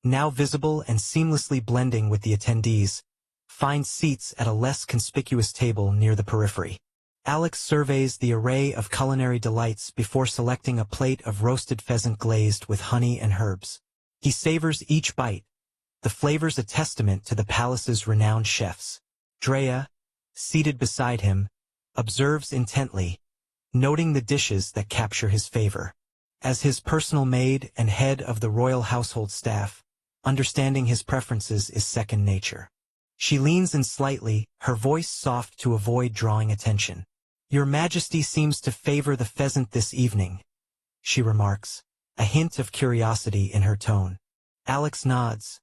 [SPEAKER 1] now visible and seamlessly blending with the attendees, find seats at a less conspicuous table near the periphery. Alex surveys the array of culinary delights before selecting a plate of roasted pheasant glazed with honey and herbs. He savors each bite, the flavors a testament to the palace's renowned chefs. Drea, seated beside him, observes intently, noting the dishes that capture his favor. As his personal maid and head of the royal household staff, understanding his preferences is second nature. She leans in slightly, her voice soft to avoid drawing attention. "Your Majesty seems to favor the pheasant this evening," she remarks, a hint of curiosity in her tone. Alex nods,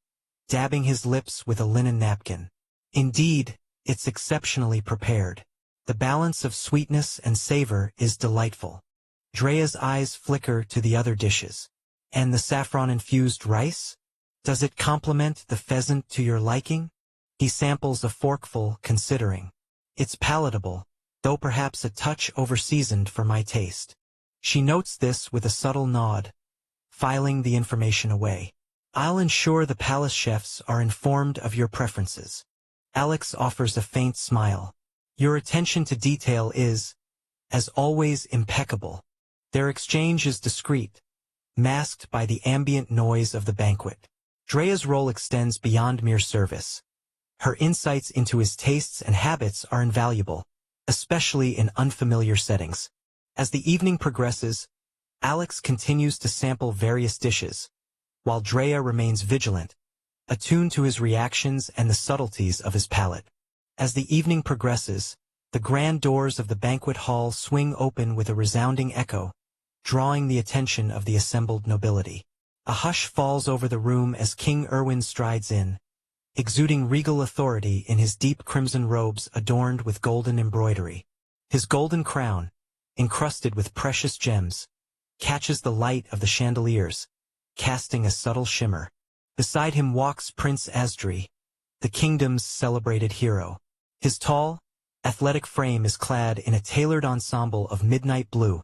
[SPEAKER 1] dabbing his lips with a linen napkin. "Indeed, it's exceptionally prepared. The balance of sweetness and savor is delightful." Drea's eyes flicker to the other dishes. "And the saffron-infused rice? Does it complement the pheasant to your liking?" He samples a forkful, considering. "It's palatable, though perhaps a touch over-seasoned for my taste." She notes this with a subtle nod, filing the information away. "I'll ensure the palace chefs are informed of your preferences." Alex offers a faint smile. "Your attention to detail is, as always, impeccable." Their exchange is discreet, masked by the ambient noise of the banquet. Drea's role extends beyond mere service. Her insights into his tastes and habits are invaluable, especially in unfamiliar settings. As the evening progresses, Alex continues to sample various dishes, while Drea remains vigilant, attuned to his reactions and the subtleties of his palate. As the evening progresses, the grand doors of the banquet hall swing open with a resounding echo, drawing the attention of the assembled nobility. A hush falls over the room as King Erwin strides in, exuding regal authority in his deep crimson robes adorned with golden embroidery. His golden crown, encrusted with precious gems, catches the light of the chandeliers, casting a subtle shimmer. Beside him walks Prince Asdri, the kingdom's celebrated hero. His tall, athletic frame is clad in a tailored ensemble of midnight blue,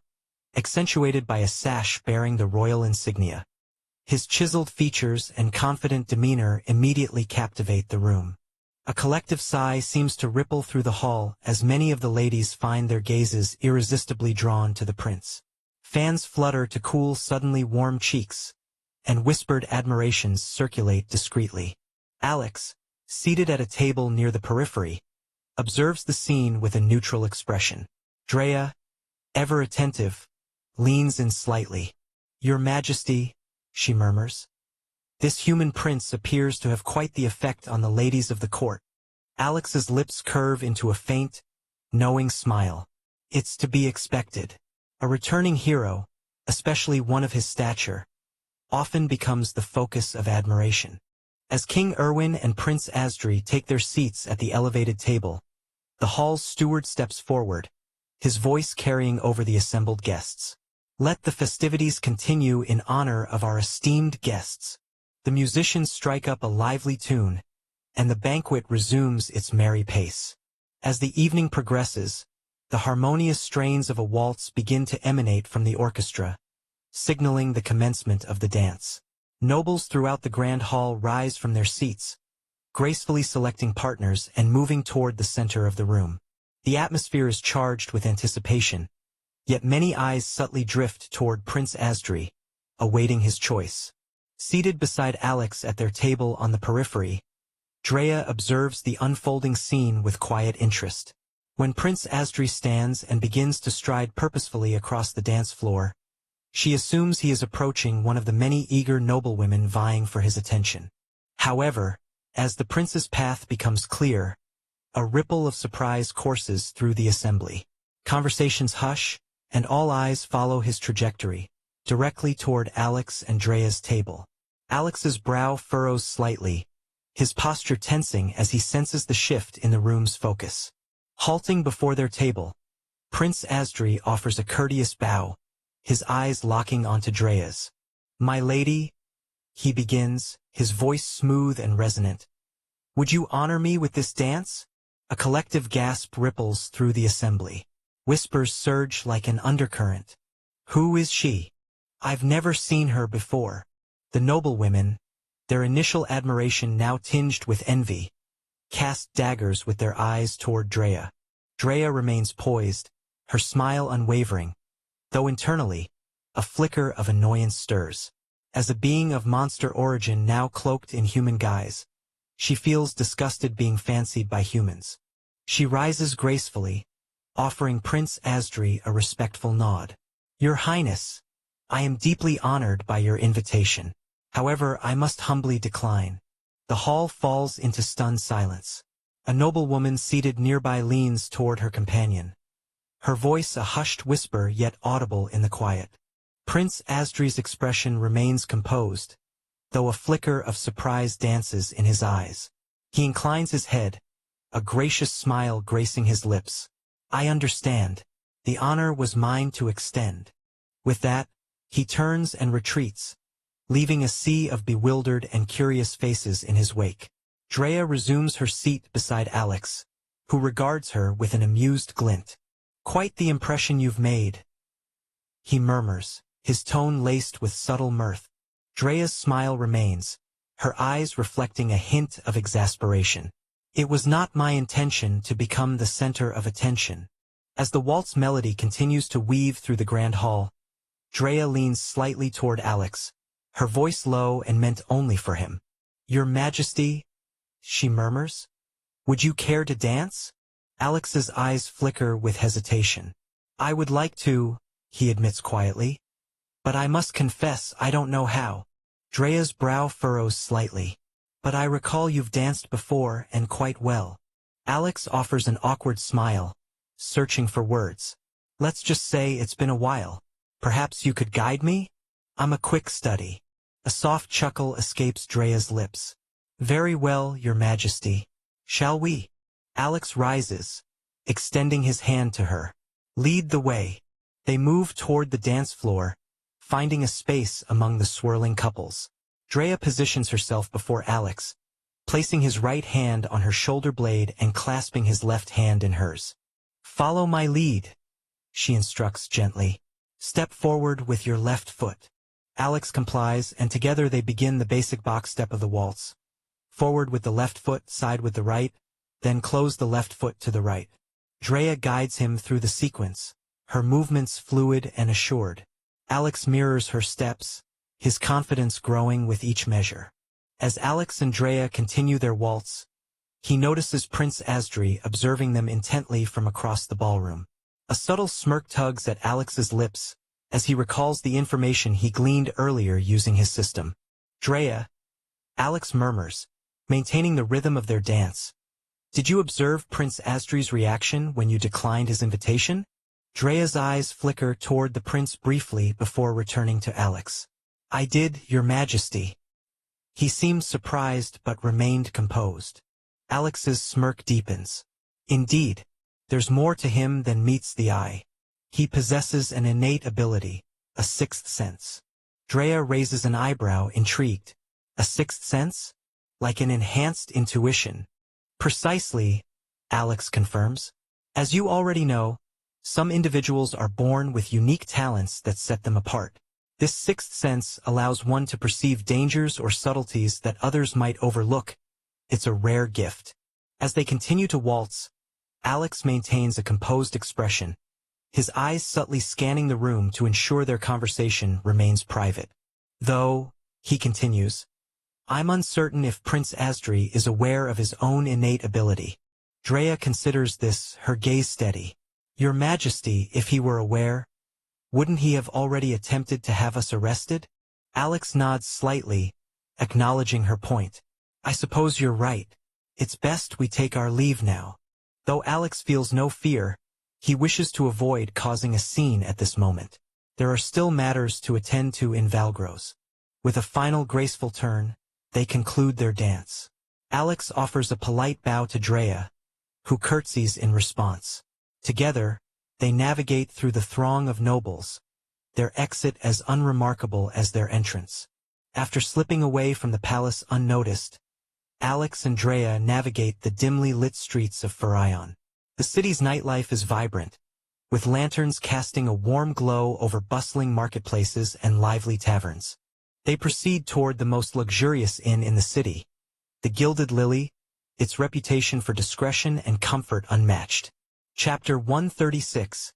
[SPEAKER 1] accentuated by a sash bearing the royal insignia. His chiseled features and confident demeanor immediately captivate the room. A collective sigh seems to ripple through the hall as many of the ladies find their gazes irresistibly drawn to the prince. Fans flutter to cool suddenly warm cheeks, and whispered admirations circulate discreetly. Alex, seated at a table near the periphery, observes the scene with a neutral expression. Drea, ever attentive, leans in slightly. "Your Majesty," she murmurs. This human prince appears to have quite the effect on the ladies of the court. Alex's lips curve into a faint, knowing smile. It's to be expected. A returning hero, especially one of his stature, often becomes the focus of admiration. As King Erwin and Prince Asdri take their seats at the elevated table, the hall's steward steps forward, his voice carrying over the assembled guests. "Let the festivities continue in honor of our esteemed guests." The musicians strike up a lively tune, and the banquet resumes its merry pace. As the evening progresses, the harmonious strains of a waltz begin to emanate from the orchestra, signaling the commencement of the dance. Nobles throughout the grand hall rise from their seats, gracefully selecting partners and moving toward the center of the room. The atmosphere is charged with anticipation, yet many eyes subtly drift toward Prince Asdri, awaiting his choice. Seated beside Alex at their table on the periphery, Drea observes the unfolding scene with quiet interest. When Prince Asdri stands and begins to stride purposefully across the dance floor, she assumes he is approaching one of the many eager noblewomen vying for his attention. However, as the prince's path becomes clear, a ripple of surprise courses through the assembly. Conversations hush, and all eyes follow his trajectory, directly toward Alex and Drea's table. Alex's brow furrows slightly, his posture tensing as he senses the shift in the room's focus. Halting before their table, Prince Asdri offers a courteous bow, his eyes locking onto Drea's. "My lady," he begins, his voice smooth and resonant. "Would you honor me with this dance?" A collective gasp ripples through the assembly. Whispers surge like an undercurrent. Who is she? I've never seen her before. The noblewomen, their initial admiration now tinged with envy, cast daggers with their eyes toward Drea. Drea remains poised, her smile unwavering, though internally, a flicker of annoyance stirs. As a being of monster origin now cloaked in human guise, she feels disgusted being fancied by humans. She rises gracefully, offering Prince Asdri a respectful nod. Your Highness, I am deeply honored by your invitation. However, I must humbly decline. The hall falls into stunned silence. A noblewoman seated nearby leans toward her companion, her voice a hushed whisper yet audible in the quiet. Prince Asdri's expression remains composed, though a flicker of surprise dances in his eyes. He inclines his head, a gracious smile gracing his lips. I understand. The honor was mine to extend. With that, he turns and retreats, leaving a sea of bewildered and curious faces in his wake. Drea resumes her seat beside Alex, who regards her with an amused glint. Quite the impression you've made, he murmurs, his tone laced with subtle mirth. Drea's smile remains, her eyes reflecting a hint of exasperation. It was not my intention to become the center of attention. As the waltz melody continues to weave through the grand hall, Drea leans slightly toward Alex, her voice low and meant only for him. Your Majesty, she murmurs, would you care to dance? Alex's eyes flicker with hesitation. I would like to, he admits quietly, but I must confess I don't know how. Drea's brow furrows slightly. But I recall you've danced before and quite well. Alex offers an awkward smile, searching for words. Let's just say it's been a while. Perhaps you could guide me? I'm a quick study. A soft chuckle escapes Drea's lips. Very well, Your Majesty. Shall we? Alex rises, extending his hand to her. Lead the way. They move toward the dance floor, finding a space among the swirling couples. Drea positions herself before Alex, placing his right hand on her shoulder blade and clasping his left hand in hers. Follow my lead, she instructs gently. Step forward with your left foot. Alex complies, and together they begin the basic box step of the waltz. Forward with the left foot, side with the right, then close the left foot to the right. Drea guides him through the sequence, her movements fluid and assured. Alex mirrors her steps, his confidence growing with each measure. As Alex and Drea continue their waltz, he notices Prince Asdri observing them intently from across the ballroom. A subtle smirk tugs at Alex's lips as he recalls the information he gleaned earlier using his system. Drea, Alex murmurs, maintaining the rhythm of their dance. Did you observe Prince Asdri's reaction when you declined his invitation? Drea's eyes flicker toward the prince briefly before returning to Alex. I did, Your Majesty. He seemed surprised but remained composed. Alex's smirk deepens. Indeed, there's more to him than meets the eye. He possesses an innate ability, a sixth sense. Drea raises an eyebrow, intrigued. A sixth sense? Like an enhanced intuition. Precisely, Alex confirms. As you already know, some individuals are born with unique talents that set them apart. This sixth sense allows one to perceive dangers or subtleties that others might overlook. It's a rare gift. As they continue to waltz, Alex maintains a composed expression, his eyes subtly scanning the room to ensure their conversation remains private. Though, he continues, I'm uncertain if Prince Asdri is aware of his own innate ability. Drea considers this, her gaze steady. Your Majesty, if he were aware, wouldn't he have already attempted to have us arrested? Alex nods slightly, acknowledging her point. I suppose you're right. It's best we take our leave now. Though Alex feels no fear, he wishes to avoid causing a scene at this moment. There are still matters to attend to in Valgros. With a final graceful turn, they conclude their dance. Alex offers a polite bow to Drea, who curtsies in response. Together, they navigate through the throng of nobles, their exit as unremarkable as their entrance. After slipping away from the palace unnoticed, Alex and Drea navigate the dimly lit streets of Pharaon. The city's nightlife is vibrant, with lanterns casting a warm glow over bustling marketplaces and lively taverns. They proceed toward the most luxurious inn in the city, the Gilded Lily, its reputation for discretion and comfort unmatched. Chapter 136,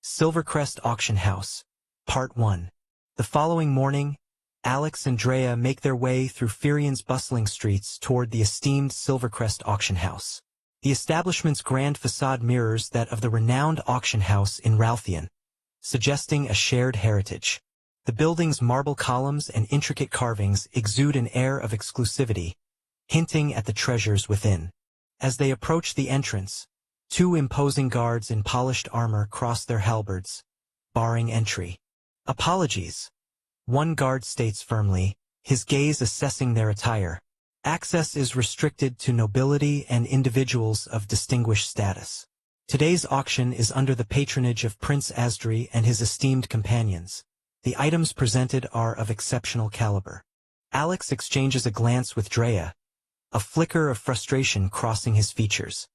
[SPEAKER 1] Silvercrest Auction House, Part 1. The following morning, Alex and Drea make their way through Firian's bustling streets toward the esteemed Silvercrest Auction House. The establishment's grand facade mirrors that of the renowned auction house in Ralphian, suggesting a shared heritage. The building's marble columns and intricate carvings exude an air of exclusivity, hinting at the treasures within. As they approach the entrance, two imposing guards in polished armor cross their halberds, barring entry. "Apologies," one guard states firmly, his gaze assessing their attire. "Access is restricted to nobility and individuals of distinguished status. Today's auction is under the patronage of Prince Asdri and his esteemed companions. The items presented are of exceptional caliber." Alex exchanges a glance with Drea, a flicker of frustration crossing his features.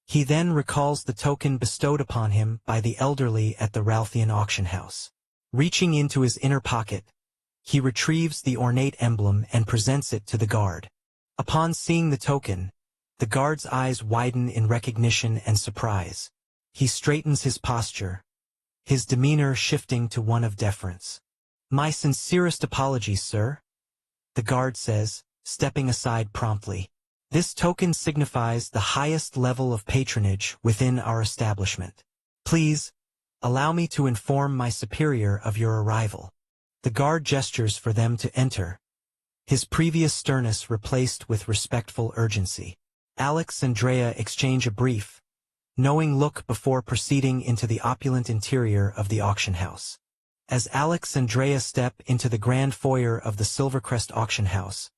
[SPEAKER 1] He then recalls the token bestowed upon him by the elderly at the Ralphian auction house. Reaching into his inner pocket, he retrieves the ornate emblem and presents it to the guard. Upon seeing the token, the guard's eyes widen in recognition and surprise. He straightens his posture, his demeanor shifting to one of deference. "My sincerest apologies, sir," the guard says, stepping aside promptly. "This token signifies the highest level of patronage within our establishment. Please, allow me to inform my superior of your arrival." The guard gestures for them to enter, his previous sternness replaced with respectful urgency. Alex and Drea exchange a brief, knowing look before proceeding into the opulent interior of the auction house. As Alex and Drea step into the grand foyer of the Silvercrest auction house,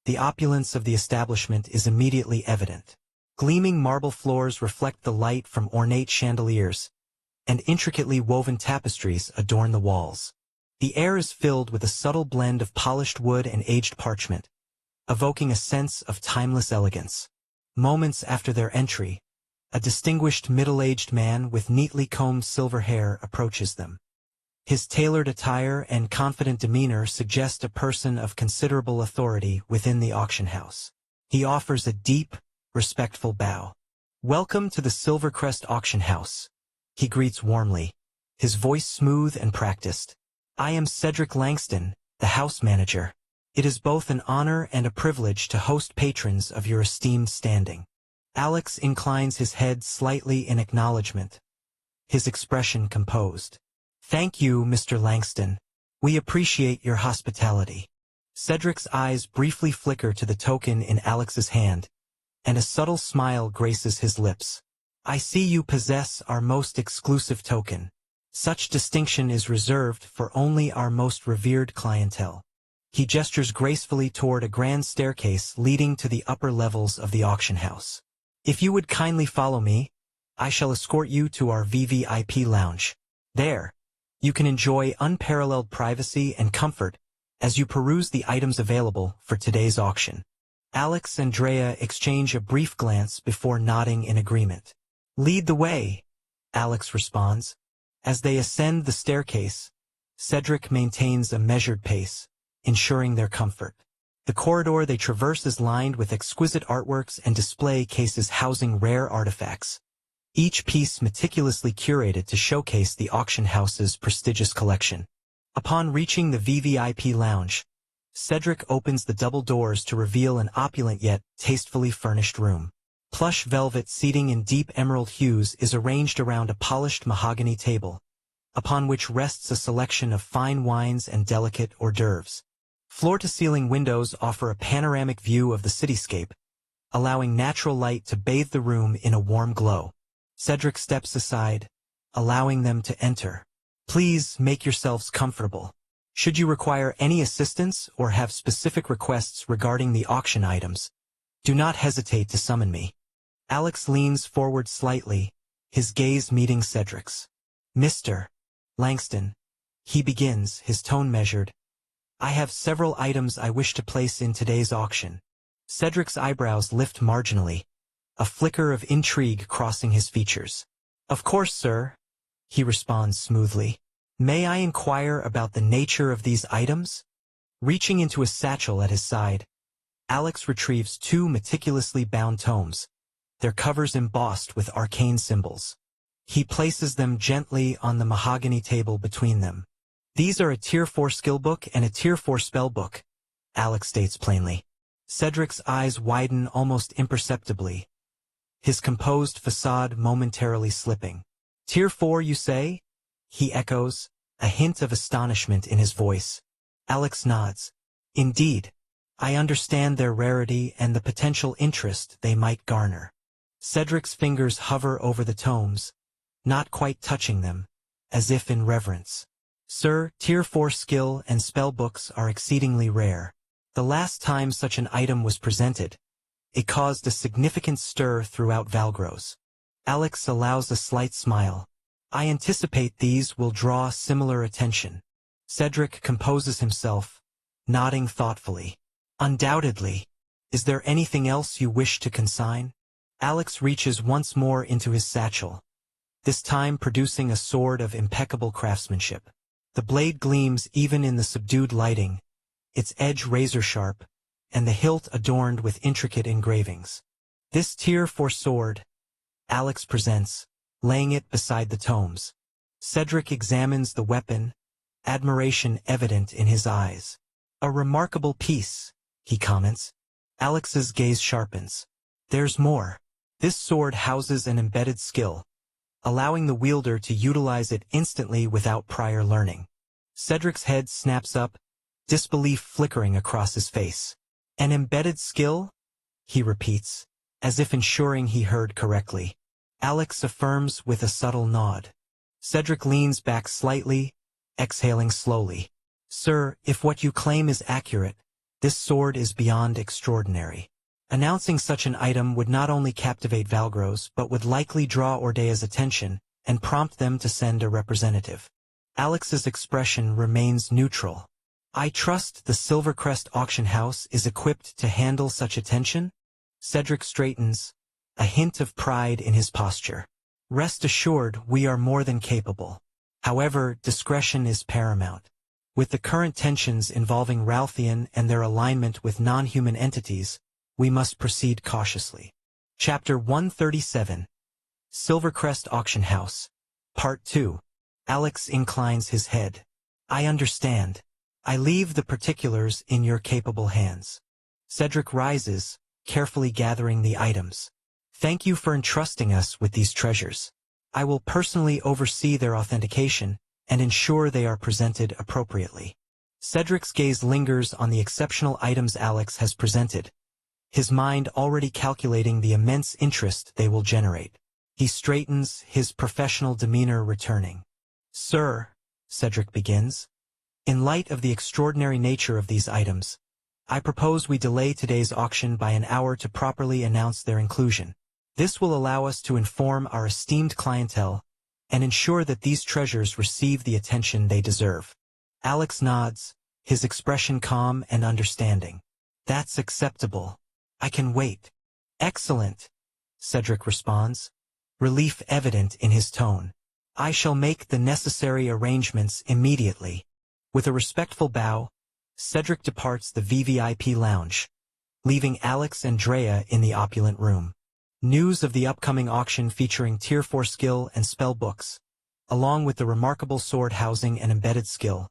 [SPEAKER 1] the opulence of the establishment is immediately evident. Gleaming marble floors reflect the light from ornate chandeliers, and intricately woven tapestries adorn the walls. The air is filled with a subtle blend of polished wood and aged parchment, evoking a sense of timeless elegance. Moments after their entry, a distinguished middle-aged man with neatly combed silver hair approaches them. His tailored attire and confident demeanor suggest a person of considerable authority within the auction house. He offers a deep, respectful bow. "Welcome to the Silvercrest auction house," he greets warmly, his voice smooth and practiced. "I am Cedric Langston, the house manager. It is both an honor and a privilege to host patrons of your esteemed standing." Alex inclines his head slightly in acknowledgement, his expression composed. "Thank you, Mr. Langston. We appreciate your hospitality." Cedric's eyes briefly flicker to the token in Alex's hand, and a subtle smile graces his lips. "I see you possess our most exclusive token. Such distinction is reserved for only our most revered clientele." He gestures gracefully toward a grand staircase leading to the upper levels of the auction house. "If you would kindly follow me, I shall escort you to our VVIP lounge. There, you can enjoy unparalleled privacy and comfort as you peruse the items available for today's auction." Alex and Drea exchange a brief glance before nodding in agreement. "Lead the way," Alex responds. As they ascend the staircase, Cedric maintains a measured pace, ensuring their comfort. The corridor they traverse is lined with exquisite artworks and display cases housing rare artifacts, each piece meticulously curated to showcase the auction house's prestigious collection. Upon reaching the VVIP lounge, Cedric opens the double doors to reveal an opulent yet tastefully furnished room. Plush velvet seating in deep emerald hues is arranged around a polished mahogany table, upon which rests a selection of fine wines and delicate hors d'oeuvres. Floor-to-ceiling windows offer a panoramic view of the cityscape, allowing natural light to bathe the room in a warm glow. Cedric steps aside, allowing them to enter. "Please make yourselves comfortable. Should you require any assistance or have specific requests regarding the auction items, do not hesitate to summon me." Alex leans forward slightly, his gaze meeting Cedric's. "Mr. Langston," he begins, his tone measured, "I have several items I wish to place in today's auction." Cedric's eyebrows lift marginally, a flicker of intrigue crossing his features. "Of course, sir. he responds smoothly. May I inquire about the nature of these items? Reaching into a satchel at his side, Alex retrieves two meticulously bound tomes, their covers embossed with arcane symbols. He places them gently on the mahogany table between them. These are a Tier 4 skill book and a Tier 4 spell book, Alex states plainly. Cedric's eyes widen almost imperceptibly, his composed facade momentarily slipping. Tier 4, you say? He echoes, a hint of astonishment in his voice. Alex nods. Indeed. I understand their rarity and the potential interest they might garner. Cedric's fingers hover over the tomes, not quite touching them, as if in reverence. Sir, Tier 4 skill and spell books are exceedingly rare. The last time such an item was presented, it caused a significant stir throughout Valgros. Alex allows a slight smile. I anticipate these will draw similar attention. Cedric composes himself, nodding thoughtfully. Undoubtedly. Is there anything else you wish to consign? Alex reaches once more into his satchel, this time producing a sword of impeccable craftsmanship. The blade gleams even in the subdued lighting, its edge razor-sharp, and the hilt adorned with intricate engravings. This Tier 4 sword, Alex presents, laying it beside the tomes. Cedric examines the weapon, admiration evident in his eyes. A remarkable piece, he comments. Alex's gaze sharpens. There's more. This sword houses an embedded skill, allowing the wielder to utilize it instantly without prior learning. Cedric's head snaps up, disbelief flickering across his face. An embedded skill? He repeats, as if ensuring he heard correctly. Alex affirms with a subtle nod. Cedric leans back slightly, exhaling slowly. Sir, if what you claim is accurate, this sword is beyond extraordinary. Announcing such an item would not only captivate Valgros but would likely draw Ordea's attention and prompt them to send a representative. Alex's expression remains neutral. I trust the Silvercrest auction house is equipped to handle such attention? Cedric straightens, a hint of pride in his posture. Rest assured, we are more than capable. However, discretion is paramount. With the current tensions involving Ralphian and their alignment with non-human entities, we must proceed cautiously. Chapter 137. Silvercrest Auction House. Part 2. Alex inclines his head. I understand. I leave the particulars in your capable hands. Cedric rises, carefully gathering the items. Thank you for entrusting us with these treasures. I will personally oversee their authentication and ensure they are presented appropriately. Cedric's gaze lingers on the exceptional items Alex has presented, his mind already calculating the immense interest they will generate. He straightens, his professional demeanor returning. Sir, Cedric begins, in light of the extraordinary nature of these items, I propose we delay today's auction by an hour to properly announce their inclusion. This will allow us to inform our esteemed clientele and ensure that these treasures receive the attention they deserve. Alex nods, his expression calm and understanding. That's acceptable. I can wait. Excellent, Cedric responds, relief evident in his tone. I shall make the necessary arrangements immediately. With a respectful bow, Cedric departs the VVIP lounge, leaving Alex and Drea in the opulent room. News of the upcoming auction featuring Tier 4 skill and spell books, along with the remarkable sword housing and embedded skill,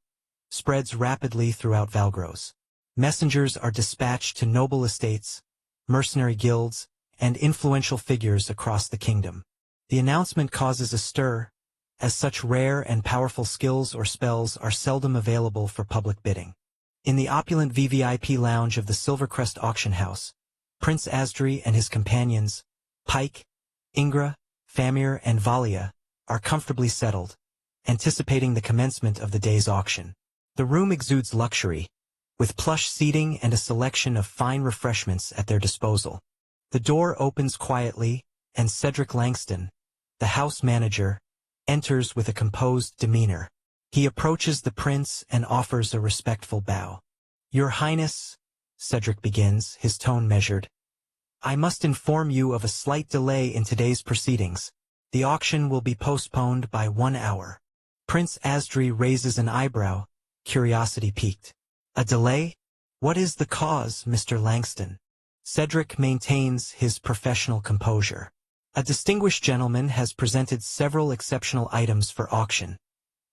[SPEAKER 1] spreads rapidly throughout Valgros. Messengers are dispatched to noble estates, mercenary guilds, and influential figures across the kingdom. The announcement causes a stir, as such rare and powerful skills or spells are seldom available for public bidding. In the opulent VVIP lounge of the Silvercrest auction house, Prince Asdri and his companions, Pike, Ingra, Famir, and Valia, are comfortably settled, anticipating the commencement of the day's auction. The room exudes luxury, with plush seating and a selection of fine refreshments at their disposal. The door opens quietly, and Cedric Langston, the house manager, enters with a composed demeanor. He approaches the prince and offers a respectful bow. Your Highness, Cedric begins, his tone measured. I must inform you of a slight delay in today's proceedings. The auction will be postponed by 1 hour. Prince Asdri raises an eyebrow, curiosity piqued. A delay? What is the cause, Mr. Langston? Cedric maintains his professional composure. A distinguished gentleman has presented several exceptional items for auction,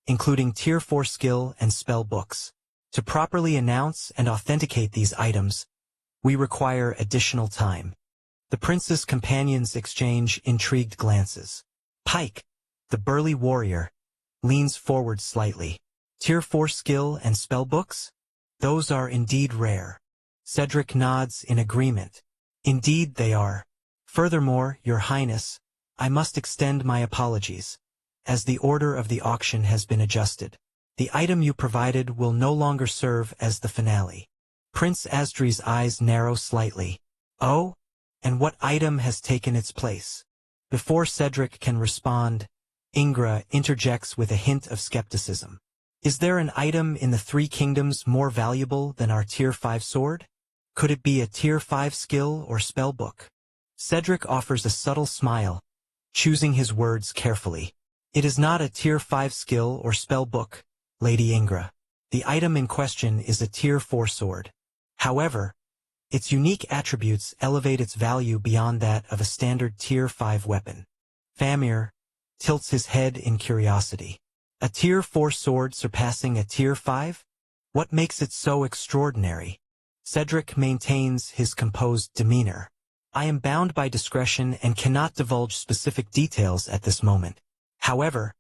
[SPEAKER 1] including Tier 4 skill and spell books. To properly announce and authenticate these items, we require additional time. The prince's companions exchange intrigued glances. Pike, the burly warrior, leans forward slightly. Tier 4 skill and spell books? Those are indeed rare. Cedric nods in agreement. Indeed they are. Furthermore, Your Highness, I must extend my apologies, as the order of the auction has been adjusted. The item you provided will no longer serve as the finale. Prince Asdri's eyes narrow slightly. Oh? And what item has taken its place? Before Cedric can respond, Ingra interjects with a hint of skepticism. Is there an item in the Three Kingdoms more valuable than our Tier 5 sword? Could it be a Tier 5 skill or spell book? Cedric offers a subtle smile, choosing his words carefully. It is not a Tier 5 skill or spell book, Lady Ingra. The item in question is a Tier 4 sword. However, its unique attributes elevate its value beyond that of a standard Tier 5 weapon. Famir tilts his head in curiosity. A Tier 4 sword surpassing a Tier 5? What makes it so extraordinary? Cedric maintains his composed demeanor. I am bound by discretion and cannot divulge specific details at this moment. However,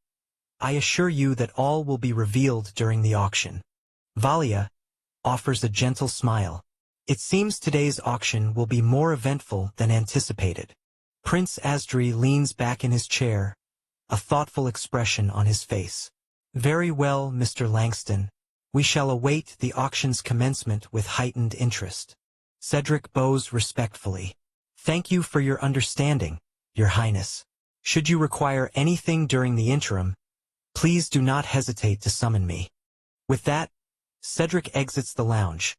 [SPEAKER 1] I assure you that all will be revealed during the auction. Valia offers a gentle smile. It seems today's auction will be more eventful than anticipated. Prince Asdri leans back in his chair, a thoughtful expression on his face. Very well, Mr. Langston. We shall await the auction's commencement with heightened interest. Cedric bows respectfully. Thank you for your understanding, Your Highness. Should you require anything during the interim, please do not hesitate to summon me. With that, Cedric exits the lounge,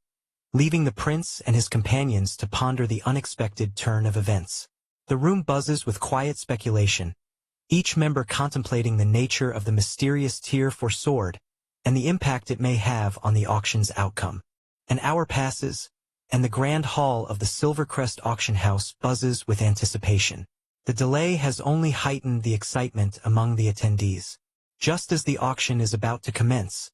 [SPEAKER 1] leaving the prince and his companions to ponder the unexpected turn of events. The room buzzes with quiet speculation, each member contemplating the nature of the mysterious Tier 4 sword and the impact it may have on the auction's outcome. An hour passes, and the grand hall of the Silvercrest auction house buzzes with anticipation. The delay has only heightened the excitement among the attendees. Just as the auction is about to commence,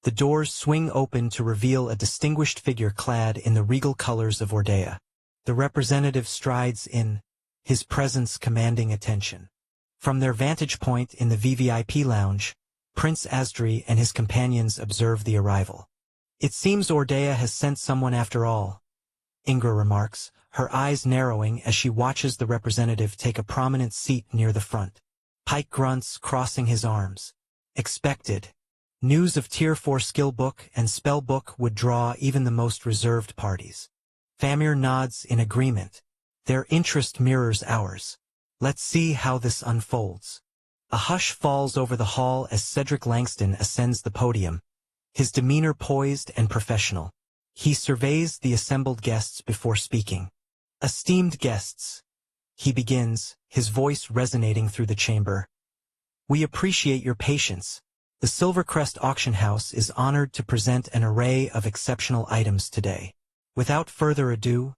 [SPEAKER 1] the doors swing open to reveal a distinguished figure clad in the regal colors of Ordea. The representative strides in, his presence commanding attention. From their vantage point in the VVIP lounge, Prince Asdri and his companions observe the arrival. It seems Ordea has sent someone after all, Ingra remarks, her eyes narrowing as she watches the representative take a prominent seat near the front. Pike grunts, crossing his arms. Expected. News of Tier 4 skill book and spell book would draw even the most reserved parties. Famir nods in agreement. Their interest mirrors ours. Let's see how this unfolds. A hush falls over the hall as Cedric Langston ascends the podium, his demeanor poised and professional. He surveys the assembled guests before speaking. Esteemed guests, he begins, his voice resonating through the chamber. We appreciate your patience. The Silvercrest Auction House is honored to present an array of exceptional items today. Without further ado,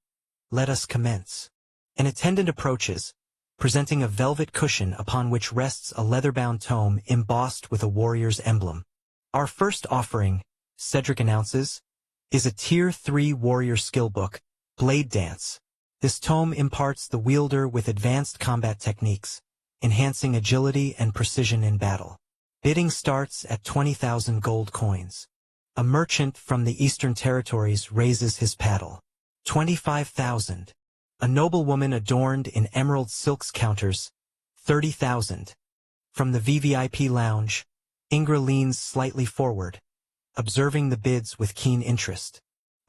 [SPEAKER 1] let us commence. An attendant approaches, presenting a velvet cushion upon which rests a leather-bound tome embossed with a warrior's emblem. Our first offering, Cedric announces, is a Tier 3 warrior skill book, Blade Dance. This tome imparts the wielder with advanced combat techniques, enhancing agility and precision in battle. Bidding starts at 20,000 gold coins. A merchant from the Eastern Territories raises his paddle. 25,000. A noblewoman adorned in emerald silks counters. 30,000. From the VVIP lounge, Ingra leans slightly forward, observing the bids with keen interest.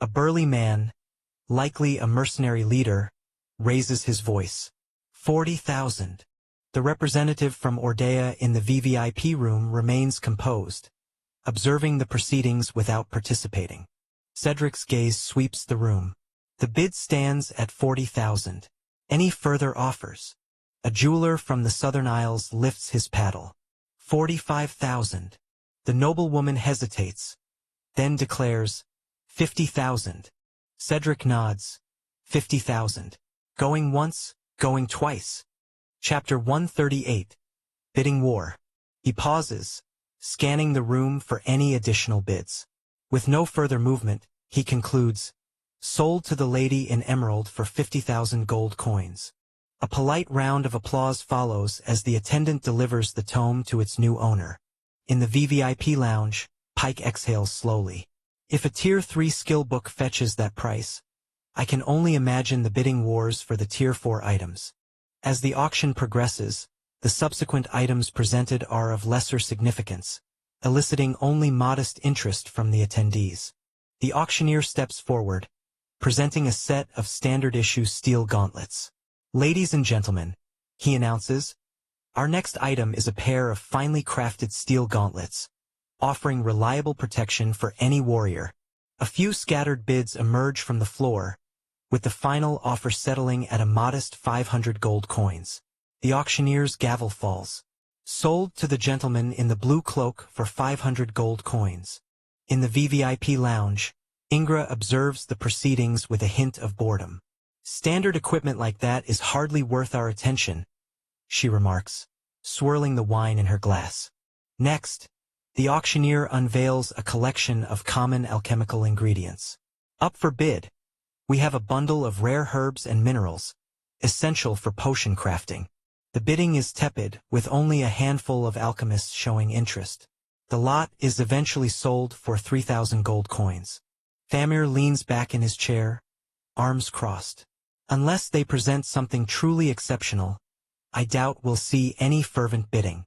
[SPEAKER 1] A burly man, likely a mercenary leader, raises his voice. 40,000. The representative from Ordea in the VVIP room remains composed, observing the proceedings without participating. Cedric's gaze sweeps the room. The bid stands at 40,000. Any further offers? A jeweler from the Southern Isles lifts his paddle. 45,000. The noblewoman hesitates, then declares, 50,000. Cedric nods. 50,000. Going once, going twice. Chapter 138. Bidding War. He pauses, scanning the room for any additional bids. With no further movement, he concludes, sold to the lady in emerald for 50,000 gold coins. A polite round of applause follows as the attendant delivers the tome to its new owner. In the VVIP lounge, Pike exhales slowly. If a Tier 3 skill book fetches that price, I can only imagine the bidding wars for the Tier 4 items. As the auction progresses, the subsequent items presented are of lesser significance, eliciting only modest interest from the attendees. The auctioneer steps forward, presenting a set of standard-issue steel gauntlets. Ladies and gentlemen, he announces, our next item is a pair of finely crafted steel gauntlets, offering reliable protection for any warrior. A few scattered bids emerge from the floor, with the final offer settling at a modest 500 gold coins. The auctioneer's gavel falls. Sold to the gentleman in the blue cloak for 500 gold coins. In the VVIP lounge, Ingra observes the proceedings with a hint of boredom. Standard equipment like that is hardly worth our attention, she remarks, swirling the wine in her glass. Next, the auctioneer unveils a collection of common alchemical ingredients. Up for bid, we have a bundle of rare herbs and minerals, essential for potion crafting. The bidding is tepid, with only a handful of alchemists showing interest. The lot is eventually sold for 3,000 gold coins. Thamir leans back in his chair, arms crossed. Unless they present something truly exceptional, I doubt we'll see any fervent bidding.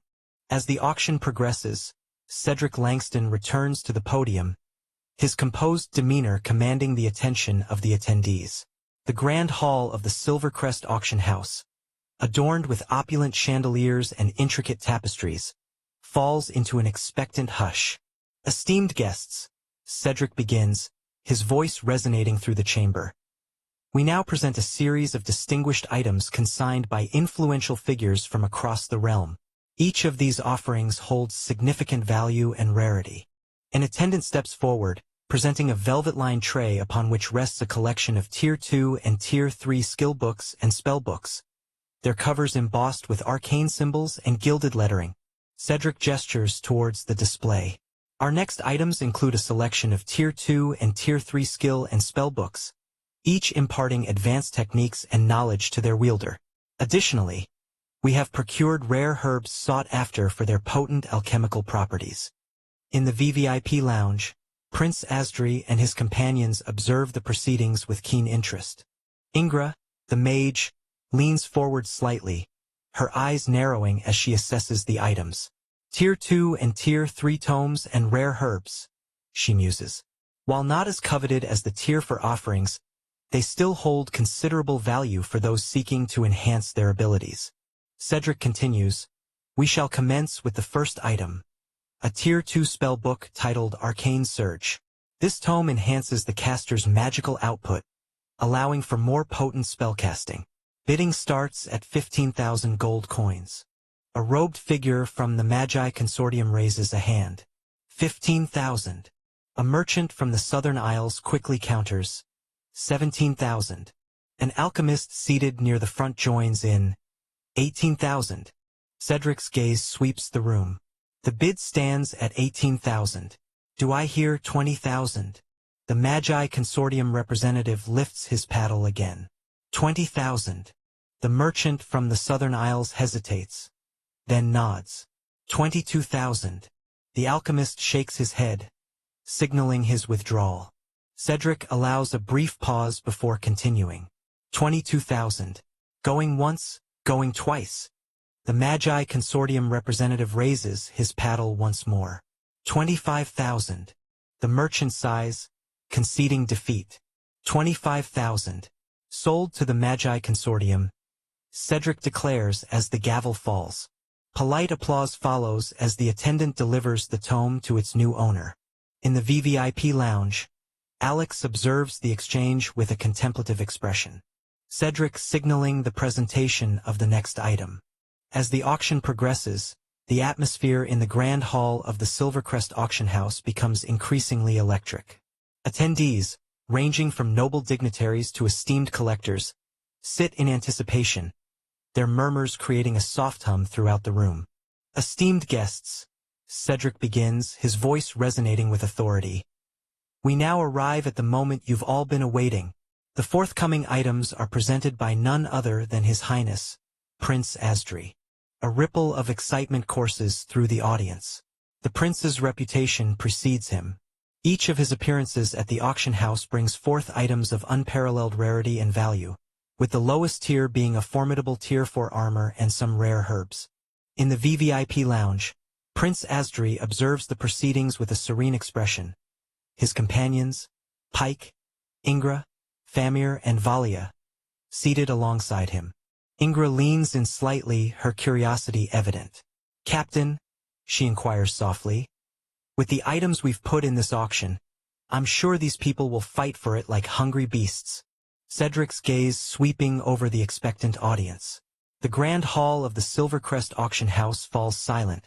[SPEAKER 1] As the auction progresses, Cedric Langston returns to the podium, his composed demeanor commanding the attention of the attendees. The grand hall of the Silvercrest auction house, adorned with opulent chandeliers and intricate tapestries, falls into an expectant hush. Esteemed guests, Cedric begins, his voice resonating through the chamber. We now present a series of distinguished items consigned by influential figures from across the realm. Each of these offerings holds significant value and rarity. An attendant steps forward, presenting a velvet-lined tray upon which rests a collection of Tier 2 and Tier 3 skill books and spell books, their covers embossed with arcane symbols and gilded lettering. Cedric gestures towards the display. Our next items include a selection of Tier 2 and Tier 3 skill and spell books, each imparting advanced techniques and knowledge to their wielder. Additionally, we have procured rare herbs sought after for their potent alchemical properties. In the VVIP lounge, Prince Asdri and his companions observe the proceedings with keen interest. Ingra, the mage, leans forward slightly, her eyes narrowing as she assesses the items. Tier 2 and Tier 3 tomes and rare herbs, she muses. While not as coveted as the Tier 4 offerings, they still hold considerable value for those seeking to enhance their abilities. Cedric continues, we shall commence with the first item, a Tier 2 spell book titled Arcane Surge. This tome enhances the caster's magical output, allowing for more potent spellcasting. Bidding starts at 15,000 gold coins. A robed figure from the Magi Consortium raises a hand. 15,000. A merchant from the Southern Isles quickly counters. 17,000. An alchemist seated near the front joins in. 18,000. Cedric's gaze sweeps the room. The bid stands at 18,000. Do I hear 20,000? The Magi Consortium representative lifts his paddle again. 20,000. The merchant from the Southern Isles hesitates, then nods. 22,000. The alchemist shakes his head, signaling his withdrawal. Cedric allows a brief pause before continuing. 22,000. Going once, going twice. The Magi Consortium representative raises his paddle once more. 25,000. The merchant sighs, conceding defeat. 25,000. Sold to the Magi Consortium, Cedric declares as the gavel falls. Polite applause follows as the attendant delivers the tome to its new owner. In the VVIP lounge, Alex observes the exchange with a contemplative expression. Cedric signaling the presentation of the next item. As the auction progresses, the atmosphere in the grand hall of the Silvercrest auction house becomes increasingly electric. Attendees, ranging from noble dignitaries to esteemed collectors, sit in anticipation, their murmurs creating a soft hum throughout the room. Esteemed guests, Cedric begins, his voice resonating with authority. We now arrive at the moment you've all been awaiting. The forthcoming items are presented by none other than His Highness, Prince Asdri. A ripple of excitement courses through the audience. The prince's reputation precedes him. Each of his appearances at the auction house brings forth items of unparalleled rarity and value, with the lowest tier being a formidable Tier 4 armor and some rare herbs. In the VVIP lounge, Prince Asdri observes the proceedings with a serene expression. His companions, Pike, Ingra, Famir and Valia, seated alongside him. Ingra leans in slightly, her curiosity evident. Captain, she inquires softly, with the items we've put in this auction, I'm sure these people will fight for it like hungry beasts. Cedric's gaze sweeping over the expectant audience. The grand hall of the Silvercrest auction house falls silent,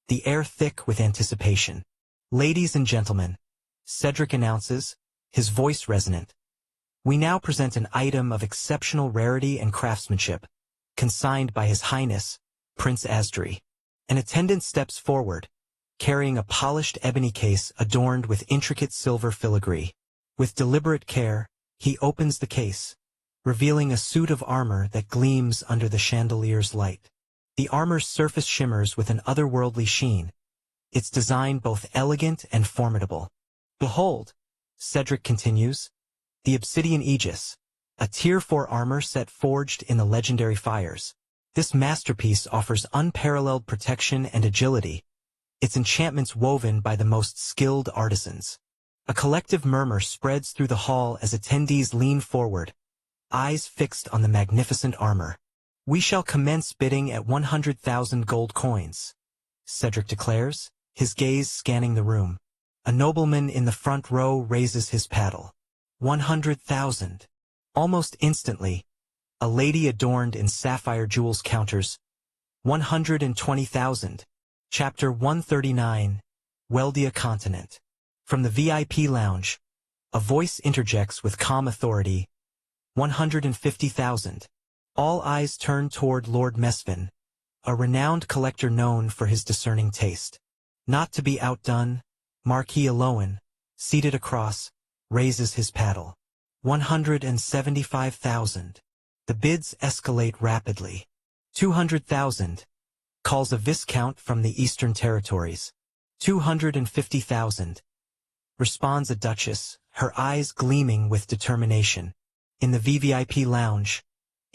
[SPEAKER 1] the air thick with anticipation. Ladies and gentlemen, Cedric announces, his voice resonant. We now present an item of exceptional rarity and craftsmanship, consigned by His Highness, Prince Asdri. An attendant steps forward, carrying a polished ebony case adorned with intricate silver filigree. With deliberate care, he opens the case, revealing a suit of armor that gleams under the chandelier's light. The armor's surface shimmers with an otherworldly sheen, its design both elegant and formidable. Behold, Cedric continues, the Obsidian Aegis, a Tier 4 armor set forged in the legendary fires. This masterpiece offers unparalleled protection and agility, its enchantments woven by the most skilled artisans. A collective murmur spreads through the hall as attendees lean forward, eyes fixed on the magnificent armor. We shall commence bidding at 100,000 gold coins, Cedric declares, his gaze scanning the room. A nobleman in the front row raises his paddle. 100,000. Almost instantly, a lady adorned in sapphire jewels counters. 120,000. Chapter 139, Weldia Continent. From the VIP lounge, a voice interjects with calm authority. 150,000. All eyes turn toward Lord Mesvin, a renowned collector known for his discerning taste. Not to be outdone, Marquis Aloan, seated across, raises his paddle. 175,000. The bids escalate rapidly. 200,000. Calls a viscount from the Eastern Territories. 250,000. Responds a duchess, her eyes gleaming with determination. In the VVIP lounge,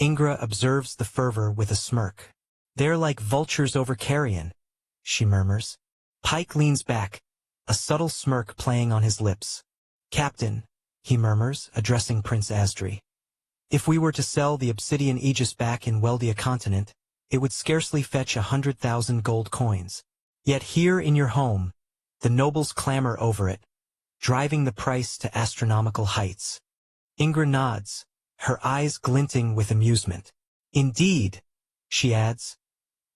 [SPEAKER 1] Ingra observes the fervor with a smirk. They're like vultures over carrion, she murmurs. Pike leans back, a subtle smirk playing on his lips. Captain, he murmurs, addressing Prince Asdri. If we were to sell the Obsidian Aegis back in Weldia Continent, it would scarcely fetch 100,000 gold coins. Yet here in your home, the nobles clamor over it, driving the price to astronomical heights. Ingra nods, her eyes glinting with amusement. Indeed, she adds,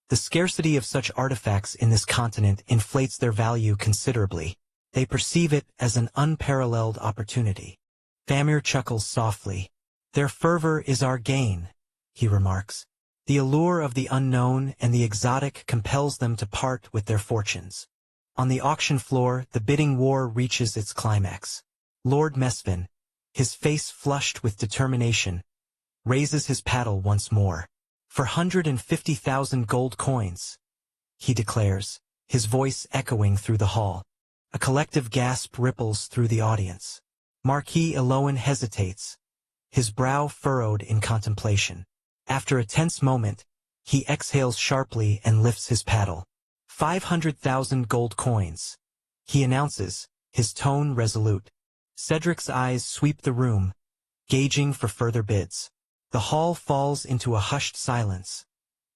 [SPEAKER 1] the scarcity of such artifacts in this continent inflates their value considerably. They perceive it as an unparalleled opportunity. Famir chuckles softly. Their fervor is our gain, he remarks. The allure of the unknown and the exotic compels them to part with their fortunes. On the auction floor, the bidding war reaches its climax. Lord Mesvin, his face flushed with determination, raises his paddle once more. For 150,000 gold coins, he declares, his voice echoing through the hall. A collective gasp ripples through the audience. Marquis Aloan hesitates, his brow furrowed in contemplation. After a tense moment, he exhales sharply and lifts his paddle. 500,000 gold coins, he announces, his tone resolute. Cedric's eyes sweep the room, gauging for further bids. The hall falls into a hushed silence,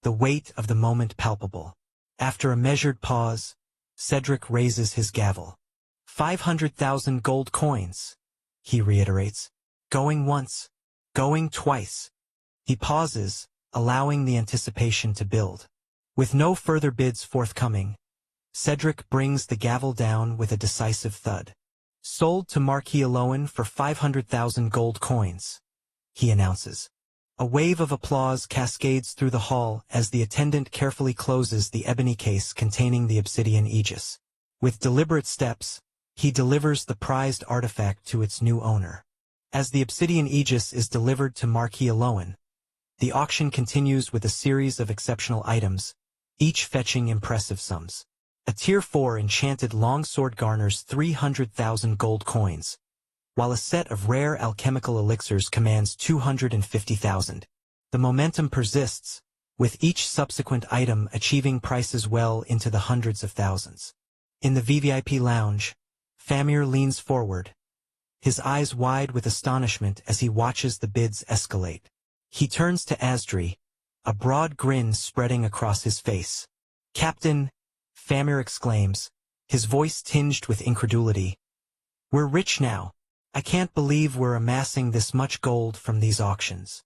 [SPEAKER 1] the weight of the moment palpable. After a measured pause, Cedric raises his gavel. 500,000 gold coins, he reiterates. Going once, Going twice. He pauses, allowing the anticipation to build. With no further bids forthcoming, Cedric brings the gavel down with a decisive thud. Sold to Marquis Aloan for 500,000 gold coins, he announces. A wave of applause cascades through the hall as the attendant carefully closes the ebony case containing the obsidian aegis. With deliberate steps, he delivers the prized artifact to its new owner. As the obsidian aegis is delivered to Marquis Aloan, the auction continues with a series of exceptional items, each fetching impressive sums. A Tier 4 enchanted longsword garners 300,000 gold coins, while a set of rare alchemical elixirs commands 250,000. The momentum persists, with each subsequent item achieving prices well into the hundreds of thousands. In the VVIP lounge, Famir leans forward, his eyes wide with astonishment as he watches the bids escalate. He turns to Asdri, a broad grin spreading across his face. "Captain," Famir exclaims, his voice tinged with incredulity. "We're rich now. I can't believe we're amassing this much gold from these auctions."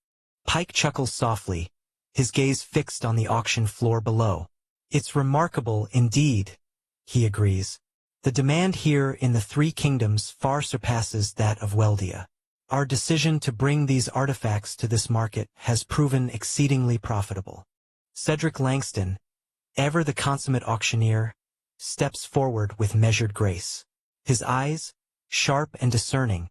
[SPEAKER 1] Pike chuckles softly, his gaze fixed on the auction floor below. "It's remarkable indeed," he agrees. "The demand here in the Three Kingdoms far surpasses that of Weldia. Our decision to bring these artifacts to this market has proven exceedingly profitable." Cedric Langston, ever the consummate auctioneer, steps forward with measured grace. His eyes, sharp and discerning,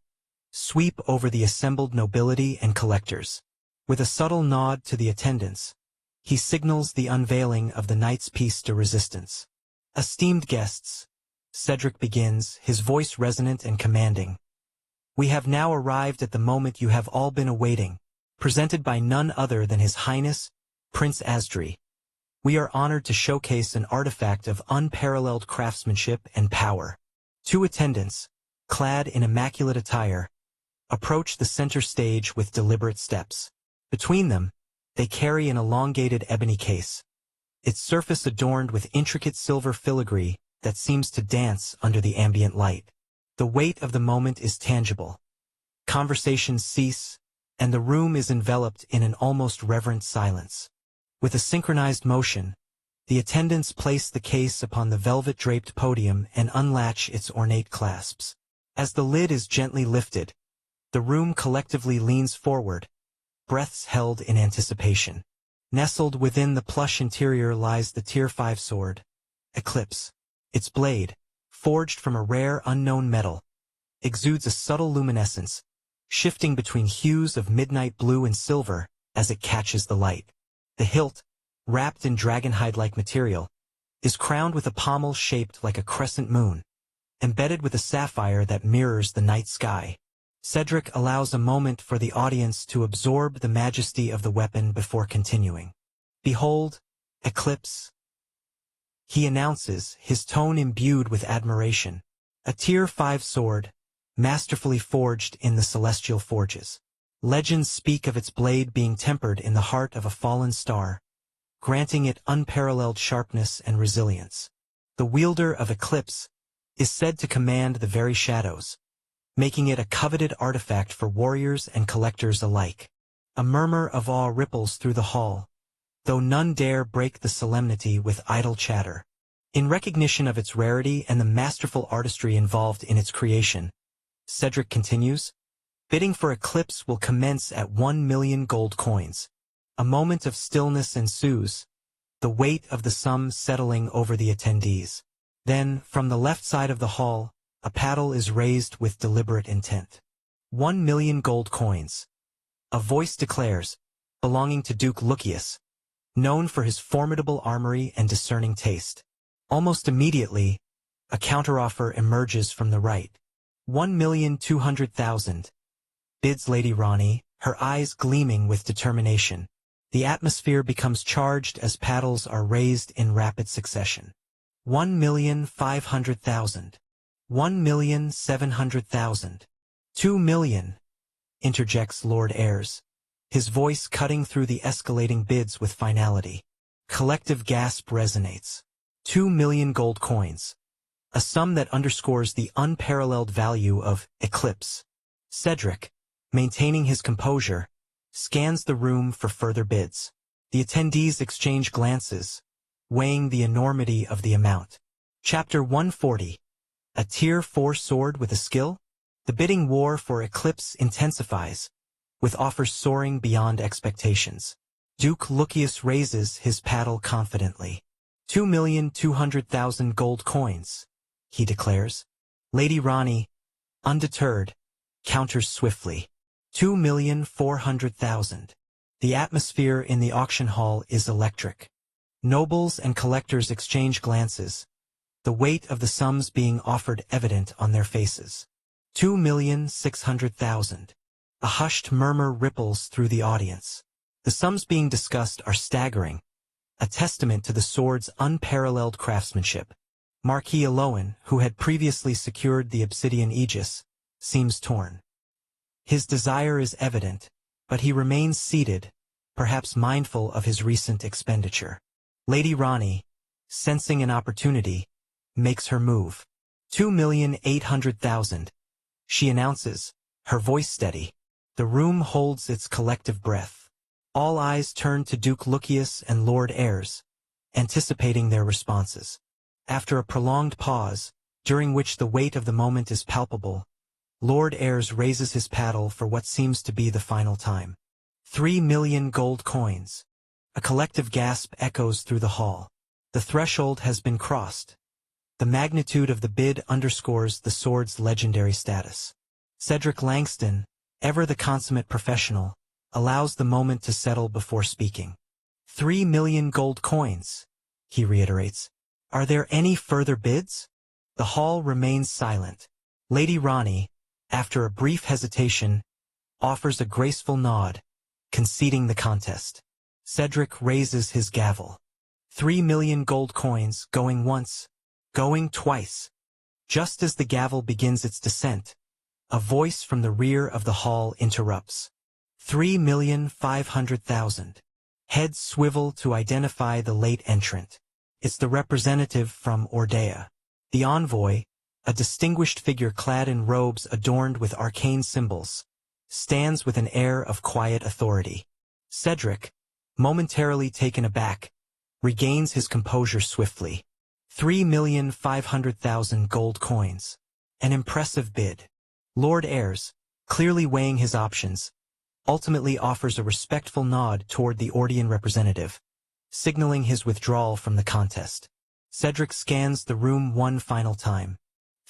[SPEAKER 1] sweep over the assembled nobility and collectors. With a subtle nod to the attendants, he signals the unveiling of the knight's piece de resistance. "Esteemed guests," Cedric begins, his voice resonant and commanding. "We have now arrived at the moment you have all been awaiting, presented by none other than His Highness, Prince Asdri. We are honored to showcase an artifact of unparalleled craftsmanship and power." Two attendants, clad in immaculate attire, approach the center stage with deliberate steps. Between them, they carry an elongated ebony case, its surface adorned with intricate silver filigree that seems to dance under the ambient light. The weight of the moment is tangible. Conversations cease, and the room is enveloped in an almost reverent silence. With a synchronized motion, the attendants place the case upon the velvet-draped podium and unlatch its ornate clasps. As the lid is gently lifted, the room collectively leans forward, breaths held in anticipation. Nestled within the plush interior lies the Tier 5 sword, Eclipse. Its blade, forged from a rare unknown metal, exudes a subtle luminescence, shifting between hues of midnight blue and silver as it catches the light. The hilt, wrapped in dragonhide-like material, is crowned with a pommel shaped like a crescent moon, embedded with a sapphire that mirrors the night sky. Cedric allows a moment for the audience to absorb the majesty of the weapon before continuing. "Behold, Eclipse," he announces, his tone imbued with admiration. "A Tier 5 sword, masterfully forged in the celestial forges. Legends speak of its blade being tempered in the heart of a fallen star, granting it unparalleled sharpness and resilience. The wielder of Eclipse is said to command the very shadows, making it a coveted artifact for warriors and collectors alike." A murmur of awe ripples through the hall, though none dare break the solemnity with idle chatter. In recognition of its rarity and the masterful artistry involved in its creation, Cedric continues, "Bidding for Eclipse will commence at 1,000,000 gold coins." A moment of stillness ensues, the weight of the sum settling over the attendees. Then, from the left side of the hall, a paddle is raised with deliberate intent. 1,000,000 gold coins. A voice declares, belonging to Duke Lucius, known for his formidable armory and discerning taste. Almost immediately, a counteroffer emerges from the right. 1,200,000. Bids Lady Ronnie, her eyes gleaming with determination. The atmosphere becomes charged as paddles are raised in rapid succession. 1,500,000. 1,700,000. 2,000,000, interjects Lord Ayres, his voice cutting through the escalating bids with finality. Collective gasp resonates. 2,000,000 gold coins, a sum that underscores the unparalleled value of Eclipse. Cedric, maintaining his composure, scans the room for further bids. The attendees exchange glances, weighing the enormity of the amount. Chapter 140. A Tier 4 sword with a skill? The bidding war for Eclipse intensifies, with offers soaring beyond expectations. Duke Lucius raises his paddle confidently. 2,200,000 gold coins, he declares. Lady Rani, undeterred, counters swiftly. 2,400,000. The atmosphere in the auction hall is electric. Nobles and collectors exchange glances, the weight of the sums being offered evident on their faces. 2,600,000. A hushed murmur ripples through the audience. The sums being discussed are staggering, a testament to the sword's unparalleled craftsmanship. Marquis Aloan, who had previously secured the obsidian aegis, seems torn. His desire is evident, but he remains seated, perhaps mindful of his recent expenditure. Lady Rani, sensing an opportunity, makes her move. 2,800,000. She announces, her voice steady. The room holds its collective breath. All eyes turn to Duke Lucius and Lord Ayres, anticipating their responses. After a prolonged pause, during which the weight of the moment is palpable, Lord Ayres raises his paddle for what seems to be the final time. 3 million gold coins. A collective gasp echoes through the hall. The threshold has been crossed. The magnitude of the bid underscores the sword's legendary status. Cedric Langston, ever the consummate professional, allows the moment to settle before speaking. 3 million gold coins, he reiterates. Are there any further bids? The hall remains silent. Lady Rani, after a brief hesitation, offers a graceful nod, conceding the contest. Cedric raises his gavel. 3 million gold coins, going once, going twice. Just as the gavel begins its descent, a voice from the rear of the hall interrupts. 3,500,000. Heads swivel to identify the late entrant. It's the representative from Ordea. The envoy, a distinguished figure clad in robes adorned with arcane symbols, stands with an air of quiet authority. Cedric, momentarily taken aback, regains his composure swiftly. 3,500,000 gold coins. An impressive bid. Lord Ayres, clearly weighing his options, ultimately offers a respectful nod toward the Ordean representative, signaling his withdrawal from the contest. Cedric scans the room one final time.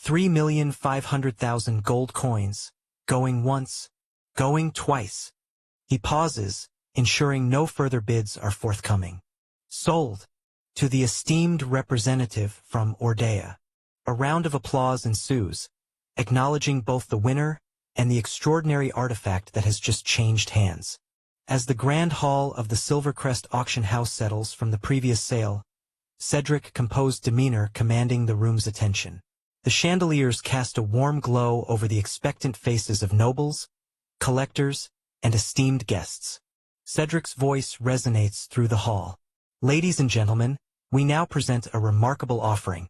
[SPEAKER 1] 3,500,000 gold coins, going once, going twice. He pauses, ensuring no further bids are forthcoming. Sold. To the esteemed representative from Ordea. A round of applause ensues, acknowledging both the winner and the extraordinary artifact that has just changed hands. As the grand hall of the Silvercrest auction house settles from the previous sale, Cedric composed demeanor commanding the room's attention. The chandeliers cast a warm glow over the expectant faces of nobles, collectors, and esteemed guests. Cedric's voice resonates through the hall. Ladies and gentlemen, we now present a remarkable offering.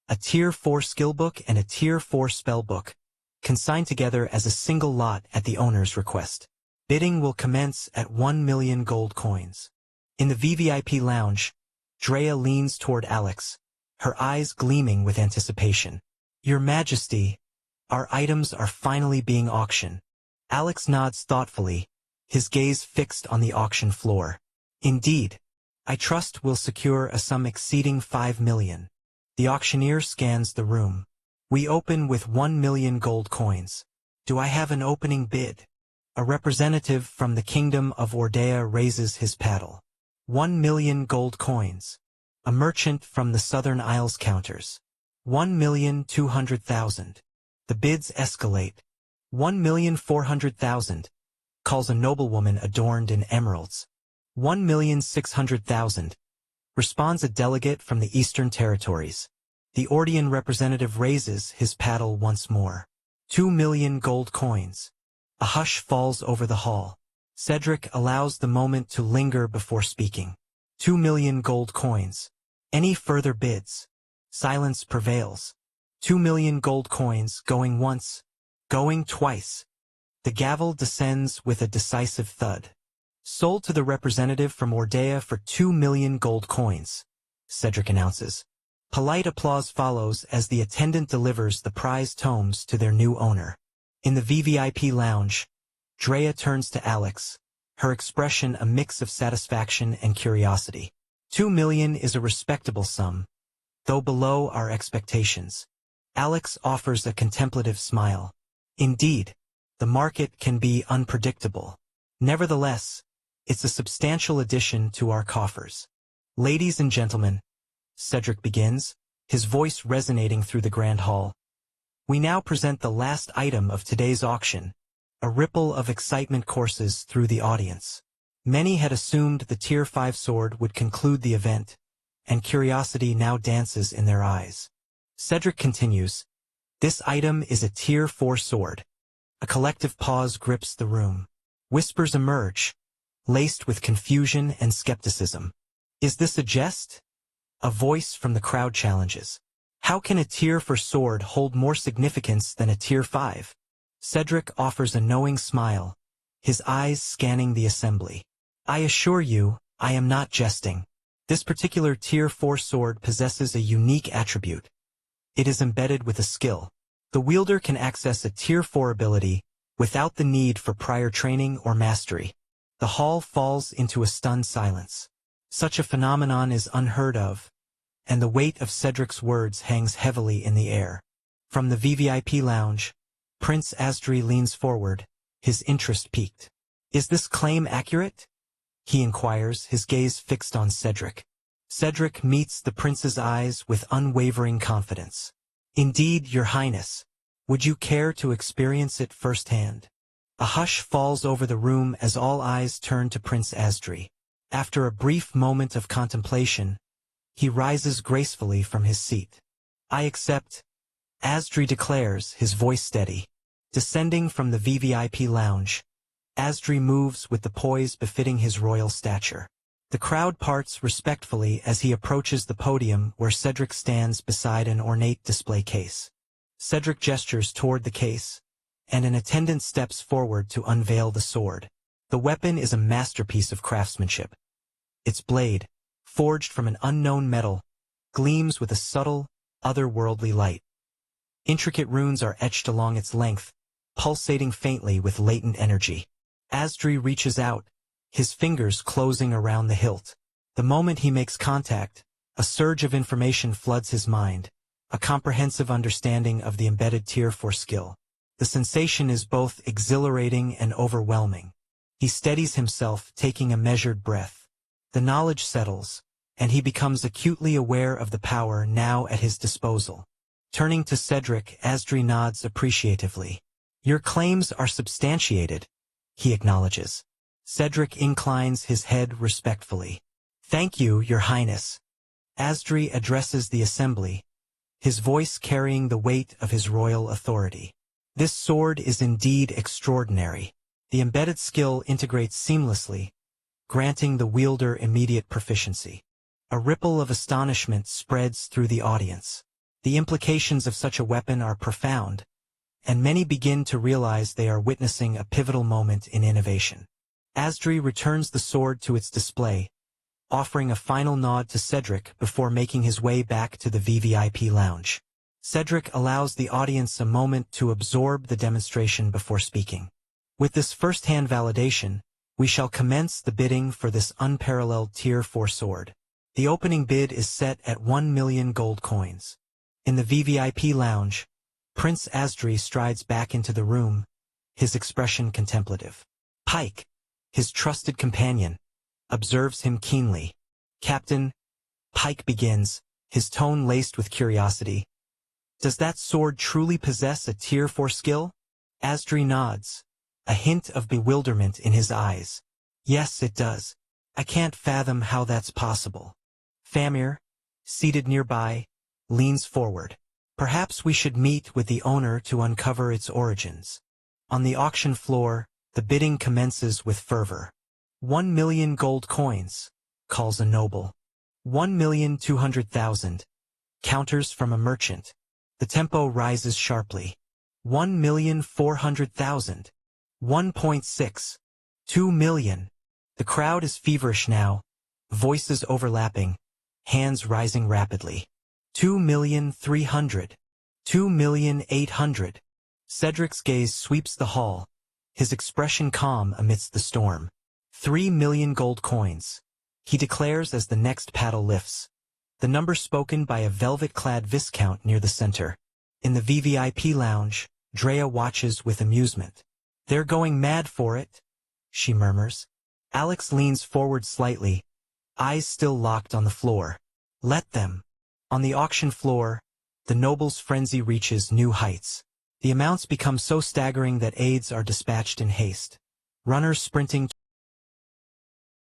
[SPEAKER 1] A Tier 4 skill book and a Tier 4 spell book, consigned together as a single lot at the owner's request. Bidding will commence at 1 million gold coins. In the VVIP lounge, Drea leans toward Alex, her eyes gleaming with anticipation. Your Majesty, our items are finally being auctioned. Alex nods thoughtfully, his gaze fixed on the auction floor. Indeed, I trust we'll secure a sum exceeding 5 million. The auctioneer scans the room. We open with 1 million gold coins. Do I have an opening bid? A representative from the Kingdom of Ordea raises his paddle. 1 million gold coins. A merchant from the Southern Isles counters. 1,200,000. The bids escalate. 1,400,000. Calls a noblewoman adorned in emeralds. 1,600,000. Responds a delegate from the Eastern Territories. The Ordean representative raises his paddle once more. 2 million gold coins. A hush falls over the hall. Cedric allows the moment to linger before speaking. 2 million gold coins. Any further bids? Silence prevails. 2 million gold coins, going once, going twice. The gavel descends with a decisive thud. Sold to the representative from Ordea for 2 million gold coins, Cedric announces. Polite applause follows as the attendant delivers the prize tomes to their new owner. In the VVIP lounge, Drea turns to Alex, her expression a mix of satisfaction and curiosity. 2 million is a respectable sum, though below our expectations. Alex offers a contemplative smile. Indeed, the market can be unpredictable. Nevertheless, it's a substantial addition to our coffers. Ladies and gentlemen, Cedric begins, his voice resonating through the grand hall. We now present the last item of today's auction. A ripple of excitement courses through the audience. Many had assumed the Tier 5 sword would conclude the event, and curiosity now dances in their eyes. Cedric continues, this item is a Tier 4 sword. A collective pause grips the room. Whispers emerge, laced with confusion and skepticism. Is this a jest? A voice from the crowd challenges. How can a Tier 4 sword hold more significance than a Tier 5? Cedric offers a knowing smile, his eyes scanning the assembly. I assure you, I am not jesting. This particular Tier 4 sword possesses a unique attribute. It is embedded with a skill. The wielder can access a Tier 4 ability without the need for prior training or mastery. The hall falls into a stunned silence. Such a phenomenon is unheard of, and the weight of Cedric's words hangs heavily in the air. From the VVIP lounge, Prince Asdri leans forward, his interest piqued. Is this claim accurate? He inquires, his gaze fixed on Cedric. Cedric meets the prince's eyes with unwavering confidence. Indeed, Your Highness. Would you care to experience it firsthand? A hush falls over the room as all eyes turn to Prince Asdri. After a brief moment of contemplation, he rises gracefully from his seat. I accept, Asdri declares, his voice steady. Descending from the VVIP lounge, Asdri moves with the poise befitting his royal stature. The crowd parts respectfully as he approaches the podium where Cedric stands beside an ornate display case. Cedric gestures toward the case, and an attendant steps forward to unveil the sword. The weapon is a masterpiece of craftsmanship. Its blade, forged from an unknown metal, gleams with a subtle, otherworldly light. Intricate runes are etched along its length, pulsating faintly with latent energy. Asdri reaches out, his fingers closing around the hilt. The moment he makes contact, a surge of information floods his mind, a comprehensive understanding of the embedded Tier 4 skill. The sensation is both exhilarating and overwhelming. He steadies himself, taking a measured breath. The knowledge settles, and he becomes acutely aware of the power now at his disposal. Turning to Cedric, Asdri nods appreciatively. Your claims are substantiated, he acknowledges. Cedric inclines his head respectfully. Thank you, Your Highness. Asdri addresses the assembly, his voice carrying the weight of his royal authority. This sword is indeed extraordinary. The embedded skill integrates seamlessly, granting the wielder immediate proficiency. A ripple of astonishment spreads through the audience. The implications of such a weapon are profound, and many begin to realize they are witnessing a pivotal moment in innovation. Asdri returns the sword to its display, offering a final nod to Cedric before making his way back to the VVIP lounge. Cedric allows the audience a moment to absorb the demonstration before speaking. With this first-hand validation, we shall commence the bidding for this unparalleled Tier 4 sword. The opening bid is set at 1 million gold coins. In the VVIP lounge, Prince Asdri strides back into the room, his expression contemplative. Pike, his trusted companion, observes him keenly. Captain, Pike begins, his tone laced with curiosity. Does that sword truly possess a Tier 4 skill? Asdri nods, a hint of bewilderment in his eyes. Yes, it does. I can't fathom how that's possible. Famir, seated nearby, leans forward. Perhaps we should meet with the owner to uncover its origins. On the auction floor, the bidding commences with fervor. 1 million gold coins, calls a noble. 1,200,000, counters from a merchant. The tempo rises sharply. 1,400,000. 1.6. 2 million. The crowd is feverish now, voices overlapping, hands rising rapidly. 2,300,000. 2,800,000. Cedric's gaze sweeps the hall, his expression calm amidst the storm. 3 million gold coins, he declares as the next paddle lifts. The number spoken by a velvet-clad viscount near the center. In the VVIP lounge, Drea watches with amusement. They're going mad for it, she murmurs. Alex leans forward slightly, eyes still locked on the floor. Let them. On the auction floor, the noble's frenzy reaches new heights. The amounts become so staggering that aides are dispatched in haste. Runners sprinting